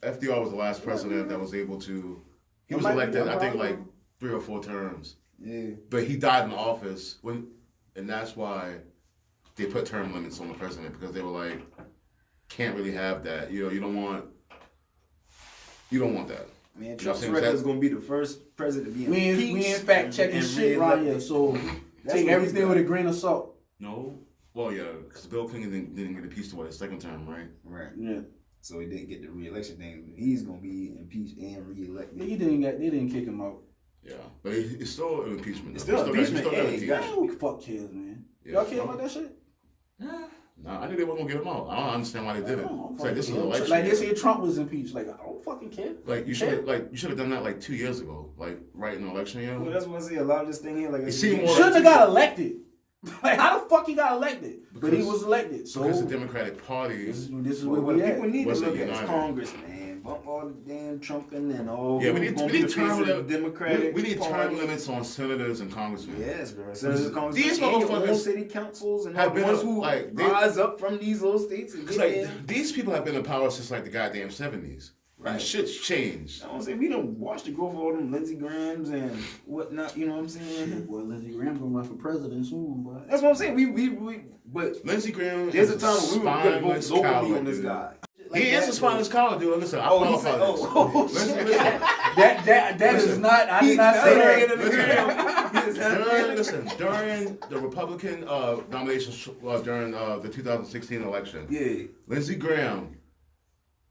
FDR was the last president that was able to. He It was might be elected, a I think, problem. like 3 or 4 terms. Yeah. But he died in office and that's why they put term limits on the president because they were like, can't really have that. You know, you don't want that. Man, You Trump's know what I'm record is saying? going to be the first president to be We impeached. ain't fact checking and shit right reelected. here, so That's take what he's everything got. with a grain of salt. No. Well, yeah, because Bill Clinton didn't get impeached to his second term, right? Right. Yeah, So he didn't get the re-election thing. He's going to be impeached and re-elected. they didn't kick him out. Yeah, but it's still an impeachment. It's though. still He impeachment, got yeah, impeached. you got Man, who fuck cares, man? Yeah. Y'all care about that shit? Nah, I knew they weren't gonna get him out. I don't understand why they did it. I don't It's like this is fucking an care. election. Like they said Trump was impeached. Like, I don't fucking care. Like you should have done that like 2 years ago, like right in the election year. Well, that's what I say. A lot of this thing here, like It seemed He more- shouldn't have got elected. Like, how the fuck he got elected? But he Because- was elected. So because the Democratic Party. this is Well, where what we people at. need to Wasn't look at is united. Congress, man. Bump all the damn Trumping and all. Yeah, we who's need gonna be the face term of the limits. Democratic We need term Party. limits on senators and congressmen. Yes, bro. Senators, Congress, These and your own motherfuckers city councils and have all the been ones who like, they- rise up from these little states and It's get like in. these people have been in power since like the goddamn 70s. Right. And shit's changed. I don't say we done watched the growth of all them Lindsey Grahams and whatnot. You know what I'm Shit, saying? boy, Lindsey Graham gonna run for president soon, boy. That's what I'm saying. We but Lindsey Graham there's is a time when we were gonna vote spineless locally coward, on this dude. guy. He is a spineless coward, dude. Listen, I Oh, follow he said, politics. oh, Listen, That is Listen, not. I did He's not say not that. during the Republican nominations during the 2016 election, Yeah. Lindsey Graham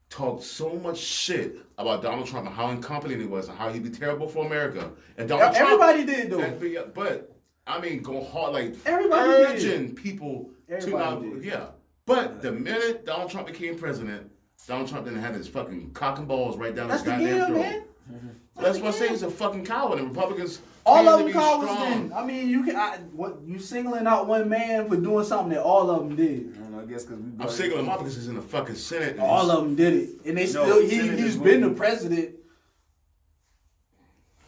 talked so much shit about Donald Trump and how incompetent he was and how he'd be terrible for America. And Donald Trump, Everybody did though. but I mean, go hard like Everybody urging people Everybody to not, did. yeah. But the minute Donald Trump became president, Donald Trump didn't have his fucking cock and balls right down That's his the goddamn deal, throat. man. That's what I'm saying. He's a fucking coward. And Republicans All claim of to them be cowards. strong. Then I mean, you singling out one man for doing something that all of them did. I guess because I'm singling him out because he's in the fucking Senate. and All he's- of them did it, and they No, still Senate he's is been the winning. president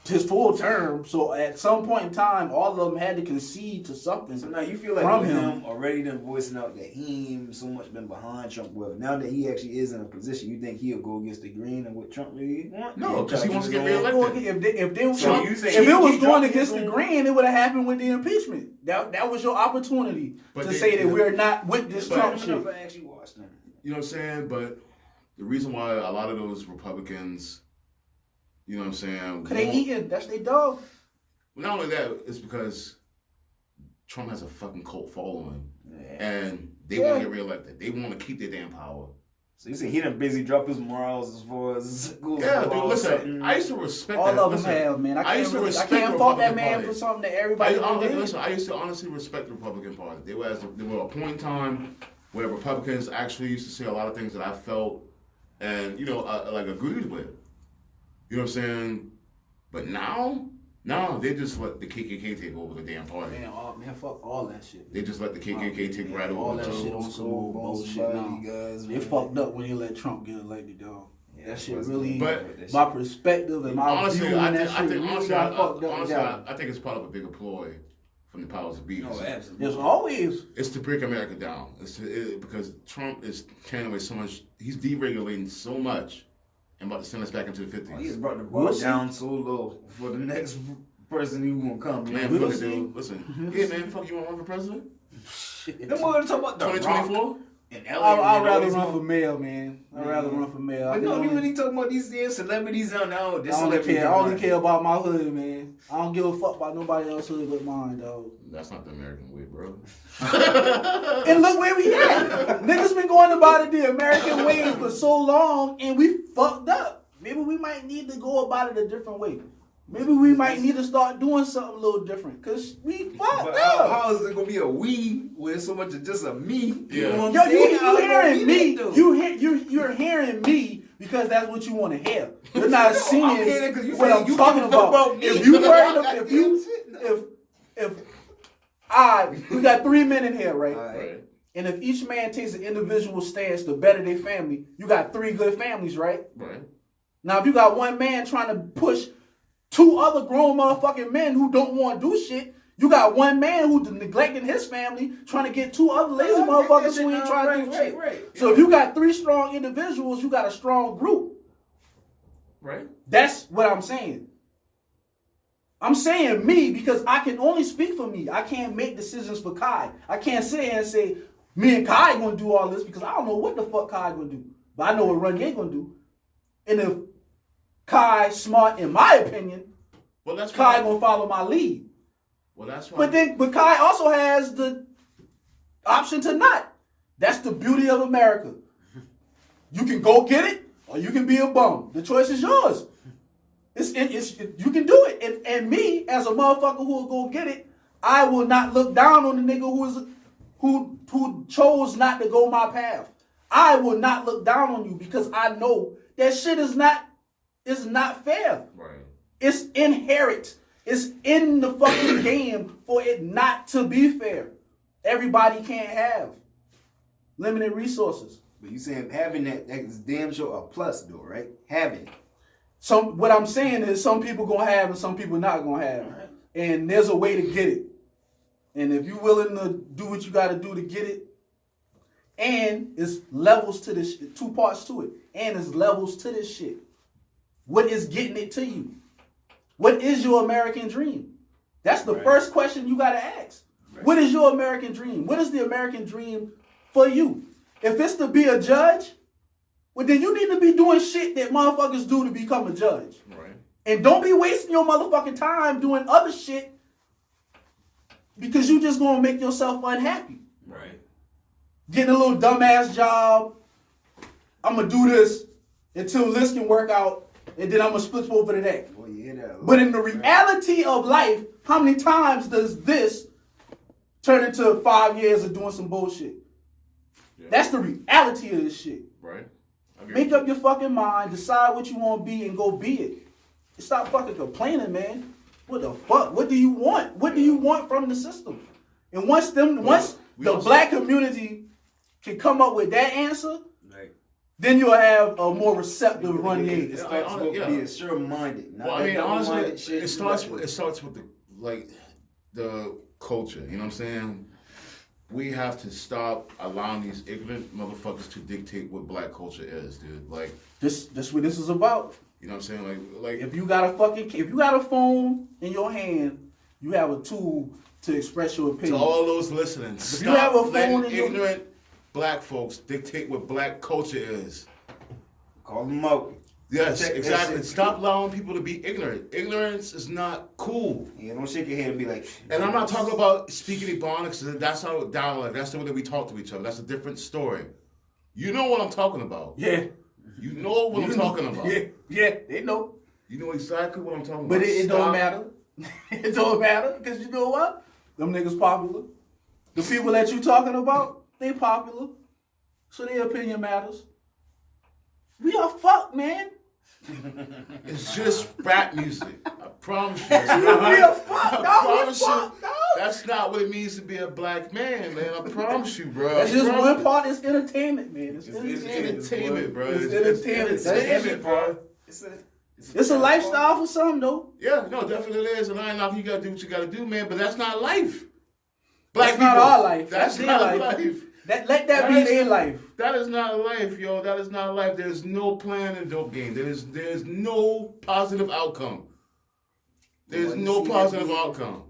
his full term. So at some point in time, all of them had to concede to something. So now you feel like From with him. him already done voicing out that he ain't so much been behind Trump. Well, now that he actually is in a position, you think he'll go against the green and what Trump really want? No, because he wants to get His own- reelected. So you say if he it was keep going dropping against his the own- green, it would have happened with the impeachment. That was your opportunity But to they- say that we're not with this But- Trump I don't know shit. if I actually watched him. You know what I'm saying? But the reason why a lot of those Republicans, you know what I'm saying? Cause they won't- eating. That's their dog. Not only that, it's because Trump has a fucking cult following. And they want to get reelected. They want to keep their damn power. So you say he done busy drop his morals as far as goes. Yeah, with dude, all listen, setting. I used to respect All that. of them Listen, have, man. I used to can't respect fault the that Republican man Party. for something that everybody did. I used to honestly respect the Republican Party. There were a point in time where Republicans actually used to say a lot of things that I felt and, you know, like agreed with. You know what I'm saying? But now they just let the KKK take over the damn party. Man, fuck all that shit. They just let the KKK take right all over. that the shit job. on some old bullshit now. Guys, They fucked up when they let Trump get elected, dog. Yeah, That shit was really, But- my perspective and my Honestly, view on that I shit think really honestly, got fucked up. honestly, down. I think it's part of a bigger ploy from the powers that be. No, absolutely. There's always It's to break America down. Because Trump is carrying away so much. He's deregulating so much and about to send us back into the 50s. Oh, he has brought the We'll bar see. down so low for the next person who gonna come. Man, We'll fuck it, see. dude. Listen. Yeah, man, fuck, you want to run for president? shit. Then we're gonna talk about the Rock. 2024? in LA. I'd rather run for mayor, man. I'd rather run for mayor. But no, you really talking about these damn celebrities out now. I only care about my hood, man. I don't give a fuck about nobody else's hood but mine, dog. That's not the American way, bro. And look where we at. Niggas been going about it the American way for so long, and we fucked up. Maybe we might need to go about it a different way. Maybe we might need to start doing something a little different, cause we fucked up. How is it gonna be a we with so much of just a me? Yeah. You know what I'm Yo, saying? you hearing me? Though? You're hearing me because that's what you want to hear. You're not No, seeing I'm hearing it 'cause you what say I'm you talking give a fuck about. about me. If you worried, we got 3 men in here, right? Right. And if each man takes an individual stance to better their family, you got 3 good families, right? Right. Now, if you got one man trying to push 2 other grown motherfucking men who don't want to do shit, you got one man who neglecting his family trying to get 2 other lazy motherfuckers who ain't trying to do shit. Right. So if you got 3 strong individuals, you got a strong group. Right. That's what I'm saying. I'm saying me because I can only speak for me. I can't make decisions for Kai. I can't sit here and say, me and Kai gonna do all this because I don't know what the fuck Kai gonna do. But I know what Runier gonna do. And if Kai smart, in my opinion, Well, that's Kai why. gonna follow my lead. Well, that's why. But Kai also has the option to not. That's the beauty of America. You can go get it, or you can be a bum. The choice is yours. You can do it. And me, as a motherfucker who will go get it, I will not look down on the nigga who chose not to go my path. I will not look down on you because I know that shit is not fair. Right. It's inherent. It's in the fucking game for it not to be fair. Everybody can't have limited resources. But you saying having that is damn sure a plus though, right? Having it. What I'm saying is some people gonna have and some people not gonna have. And there's a way to get it. And if you're willing to do what you gotta do to get it, and it's levels to this shit, 2 parts to it. And it's levels to this shit. What is getting it to you? What is your American dream? That's the first question you gotta ask. Right. What is your American dream? What is the American dream for you? If it's to be a judge, well then you need to be doing shit that motherfuckers do to become a judge. Right. And don't be wasting your motherfucking time doing other shit because you just gonna make yourself unhappy. Right. Getting a little dumbass job. I'm gonna do this until this can work out, and then I'm gonna switch over to that. Well, you hear that a lot. But in the reality of life, how many times does this turn into 5 years of doing some bullshit? Yeah. That's the reality of this shit. Right. Make up your fucking mind, decide what you want to be, and go be it. Stop fucking complaining, man. What the fuck? What do you want? What do you want from the system? And once the black community can come up with that answer, right, then you'll have a more receptive run game. It starts with being sure-minded. Well, I mean, honestly, it starts with the culture. You know what I'm saying? We have to stop allowing these ignorant motherfuckers to dictate what black culture is, dude. Like this what this is about. You know what I'm saying? Like if you got a phone in your hand, you have a tool to express your opinion. To all those listening, stop you have a phone letting in ignorant black folks dictate what black culture is. Call them out. Yes, exactly. Stop allowing people to be ignorant. Ignorance is not cool. Yeah, don't shake your head and be like. And I'm not talking about speaking Ebonics. That's our dialect. That's the way that we talk to each other. That's a different story. You know what I'm talking about. Yeah. You know what I'm talking about. Yeah, they know. You know exactly what I'm talking but about. But it don't matter. It don't matter because you know what? Them niggas popular. The people that you talking about, they popular. So their opinion matters. We are fucked, man. It's just rap music. I promise you. We are fucked, dog. That's not what it means to be a black man, man. I promise you, bro. That's just one part. It's entertainment, man. It's entertainment, bro. It's entertainment. It's entertainment, bro. It's a lifestyle for some, though. Yeah, no, definitely it is. And I ain't knocking. You gotta do what you gotta do, man. But that's not life. That's not our life. That's not life. Let that be their life. That is not life, yo. That is not life. There's no plan in dope game. There's no positive outcome. There's no positive outcome.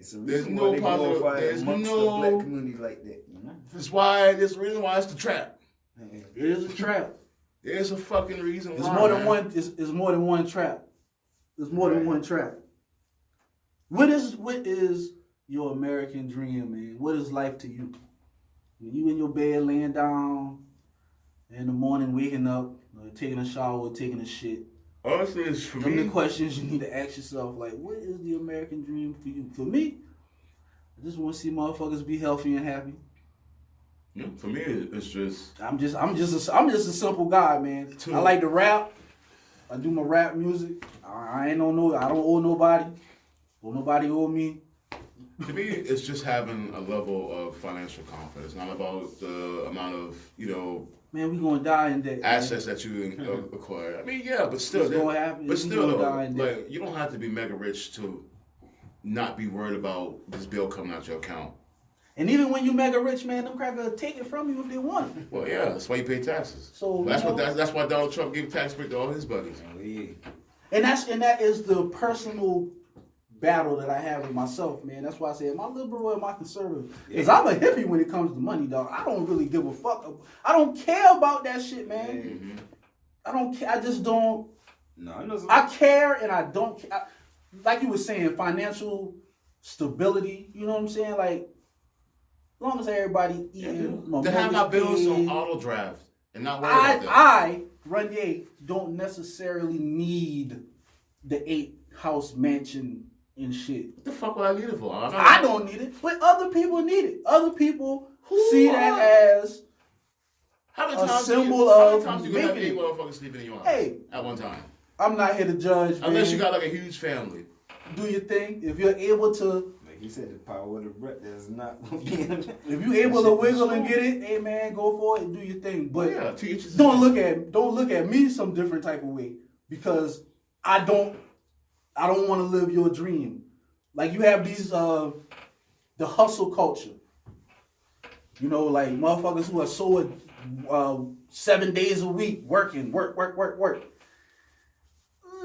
It's a There's reason no why they positive- glorify it there's amongst no- the black community like that. You know? There's a reason why it's the trap. It is a trap. There's a fucking reason It's why. more than man. one. It's more than one trap. It's more than one trap. What is your American dream, man? What is life to you? When you in your bed laying down in the morning, waking up, taking a shower, taking a shit. Honestly, it's for Them me. the questions you need to ask yourself. Like, what is the American dream for you? For me, I just want to see motherfuckers be healthy and happy. For me, it's just I'm just a simple guy, man. Too. I like to rap. I do my rap music. I don't owe nobody. Don't nobody owe me. to me, it's just having a level of financial confidence, not about the amount of Man, we gonna die in debt. assets that you acquire. I mean, yeah, but still, It's gonna happen. but We still, gonna though, die in debt. like you don't have to be mega rich to not be worried about this bill coming out your account. And even when you mega rich, man, them crackers take it from you if they want it. Well, yeah, that's why you pay taxes. So, that's you what know- that's why Donald Trump gave tax break to all his buddies. Oh, yeah. And that is the personal battle that I have with myself, man. That's why I say, am I liberal or am I conservative? Because I'm a hippie when it comes to money, dog. I don't really give a fuck. I don't care about that shit, man. I don't care. I just don't. No, I know some. I care and I don't care. Like you were saying, financial stability. You know what I'm saying? Like, as long as everybody eating, my To have my mortgage bills on paid, auto draft and not worry about that. I, Renier, don't necessarily need the 8-house mansion and shit. What the fuck would I need it for? I don't need it, but other people need it. Other people Who see are- that as How many a times symbol how of many times you gonna have making 8 it. motherfuckers sleeping in your house? Hey. At one time. I'm not here to judge. Unless man. you got like a huge family. Do your thing. If you're able to, Like he said, the power of the breath is not being. if you're able to wiggle and get it, hey man, go for it and do your thing. But Yeah, to each his don't own. look at me some different type of way because I don't want to live your dream. Like you have these the hustle culture. You know, like motherfuckers who are so 7 days a week working, work.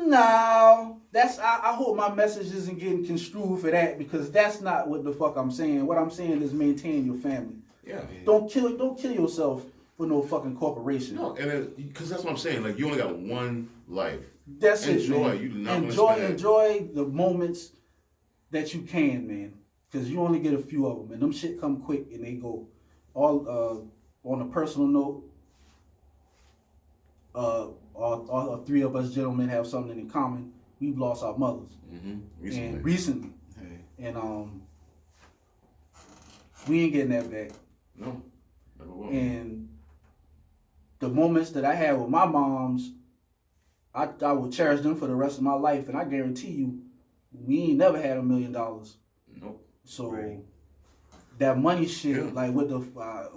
No, I hope my message isn't getting construed for that because that's not what the fuck I'm saying. What I'm saying is maintain your family. Yeah. Don't kill yourself for no fucking corporation. No, and because that's what I'm saying. Like you only got one life. That's Enjoy. it, man. You do not wanna spend- Enjoy the moments that you can, man. Because you only get a few of them, and them shit come quick and they go. All on a personal note, all three of us gentlemen have something in common. We've lost our mothers, recently, Hey. and we ain't getting that back. No, never will. And the moments that I had with my moms, I will cherish them for the rest of my life. And I guarantee you, we ain't never had $1 million. Nope. So Right. that money shit, Yeah. like what the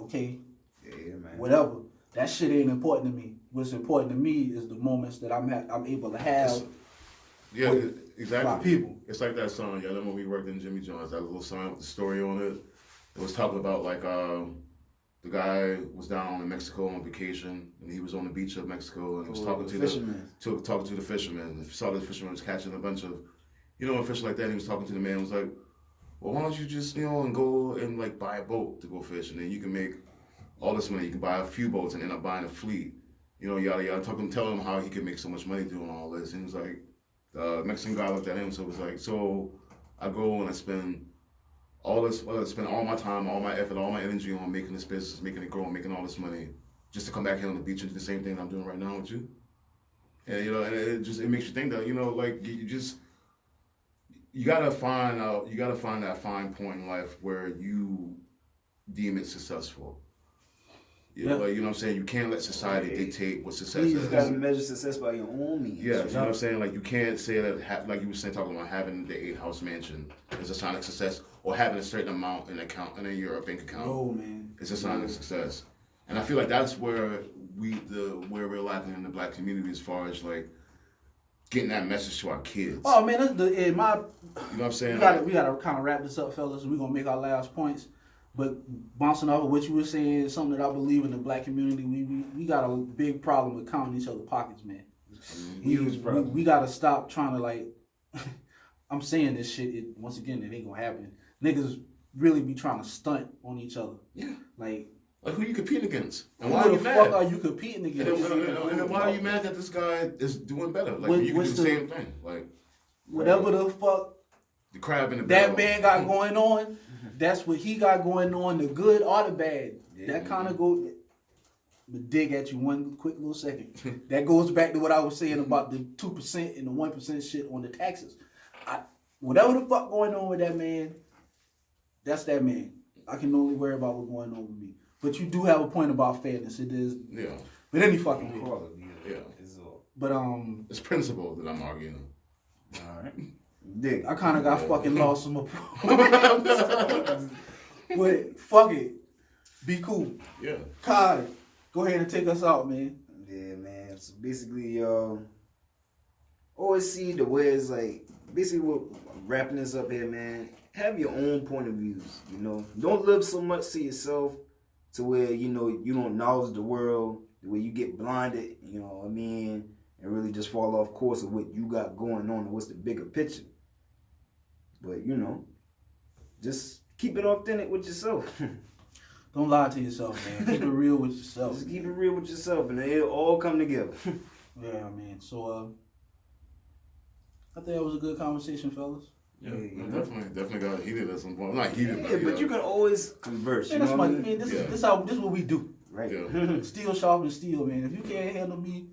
okay, Yeah, man. whatever. That shit ain't important to me. What's important to me is the moments that I'm able to have Yeah, with exactly. my people. It's like that song. Y'all remember when we worked in Jimmy John's? That little sign with the story on it. It was talking about like the guy was down in Mexico on vacation, and he was on the beach of Mexico, and he was talking to the fisherman. He saw the fisherman was catching a bunch of, fish like that. And he was talking to the man. Was like, well, why don't you just and go and like buy a boat to go fish, and then you can make all this money. You can buy a few boats and end up buying a fleet. Yada yada. Tell him how he could make so much money doing all this. And he was like, the Mexican guy looked at him, so it was like, so I go and I spend all my time, all my effort, all my energy on making this business, making it grow, and making all this money, just to come back here on the beach and do the same thing I'm doing right now with you. And and it makes you think that like you gotta find that fine point in life where you deem it successful. Like, you know what I'm saying? You can't let society dictate what success You is. just gotta measure success by your own means. Yeah, you know what I'm saying? Like, you can't say that, like you were saying, talking about having the 8-house mansion is a sign of success, or having a certain amount in your bank account. Oh man, It's a sign of success. And I feel like that's where we're lacking in the black community as far as like getting that message to our kids. oh man, that's You know what I'm saying? we gotta kind of wrap this up, fellas. We're gonna make our last points. But bouncing off of what you were saying, something that I believe in the black community, we got a big problem with counting each other's pockets, man. Huge problem. We gotta stop trying to like I'm saying this shit. Once again, it ain't gonna happen. Niggas really be trying to stunt on each other. Yeah. Like who you competing against? And who why are the you fuck mad? are you competing And against? then why are you mad that this guy is doing better? Like you can do what's the the- same thing. Like Whatever the fuck the crab in the that barrel. man got going on, that's what he got going on, the good or the bad. That kind of go. But dig at you one quick little second. That goes back to what I was saying about the 2% and the 1% shit on the taxes. Whatever the fuck going on with that man, that's that man. I can only worry about what's going on with me. But you do have a point about fairness. It is. Yeah. But any fucking way. Quality. Yeah. Is all. But It's principle that I'm arguing. All right. Dig. I kind of got fucking lost in my. But fuck it. Be cool. Yeah. Kai, go ahead and take us out, man. Yeah, man. So basically, always see the way it's like. Basically, what wrapping this up here, man. Have your own point of views. You know, don't live so much to yourself to where you know you don't acknowledge the world, the way you get blinded. You know what I mean, and really just fall off course of what you got going on and what's the bigger picture. But you know, just keep it authentic with yourself. Don't lie to yourself, man. Keep it real with yourself. Just keep it real with yourself, and it'll all come together. Yeah, man. So, I think that was a good conversation, fellas. Yeah, Yeah. definitely got heated at some point. Not heated, Yeah, but you can always converse. Man, You that's know my what I mean? man. This Yeah. is what we do. Right. Yeah. Steel sharpens steel, man. If you can't handle me,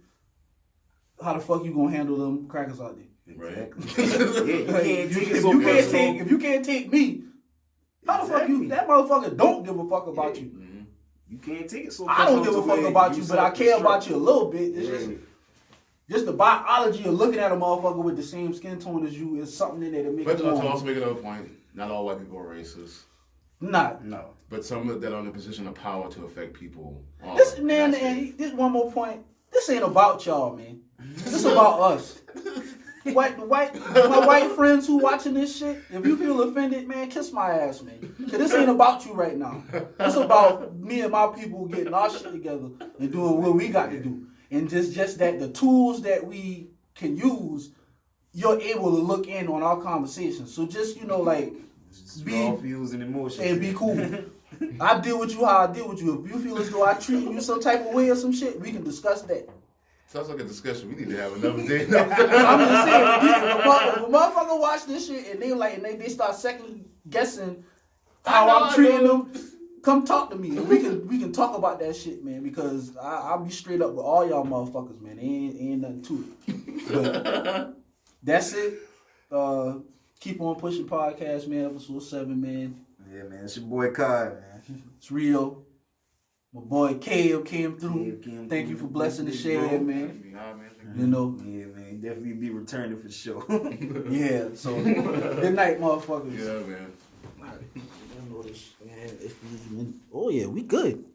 how the fuck you gonna handle them crackers out there? Right. Yeah, you Like, can't take it if so you can't personal. take, if you can't take me, how the fuck you? Exactly. That motherfucker don't give a fuck about Yeah. you. Mhm. You can't take it so I don't give personal a to fuck where about you, but I care about self-destruct. you a little bit. It's Yeah. just the biology of looking at a motherfucker with the same skin tone as you is something in there that makes But you to want. also make another point, not all white people are racist. Not. No. But some that are in a position of power to affect people. Are. This man, That's it. and this one more point. This ain't about y'all, man. This about us. My white friends who watching this shit, if you feel offended, man, kiss my ass, man. Cause this ain't about you right now. It's about me and my people getting our shit together and doing what we got to do. And just that the tools that we can use, you're able to look in on our conversations. So just, like, Raw feels and emotions. and be cool. I deal with you how I deal with you. If you feel as though I treat you some type of way or some shit, we can discuss that. Sounds like a discussion we need to have another day. I'm just saying, if a motherfucker watch this shit and they start second guessing how I'm treating them, come talk to me and we can talk about that shit, man. Because I'll be straight up with all y'all motherfuckers, man. Ain't nothing to it. But that's it. Keep on pushing podcast, man. Episode 7, man. Yeah, man. It's your boy Kai, man. It's Rio. My boy Cam came through. Cam came Thank through. you for blessing the Big shed, bro. man. Yeah, You know, Yeah, man. Definitely be returning for sure. yeah. So good night, motherfuckers. Yeah, man. All right. I know this, man. Oh yeah, we good.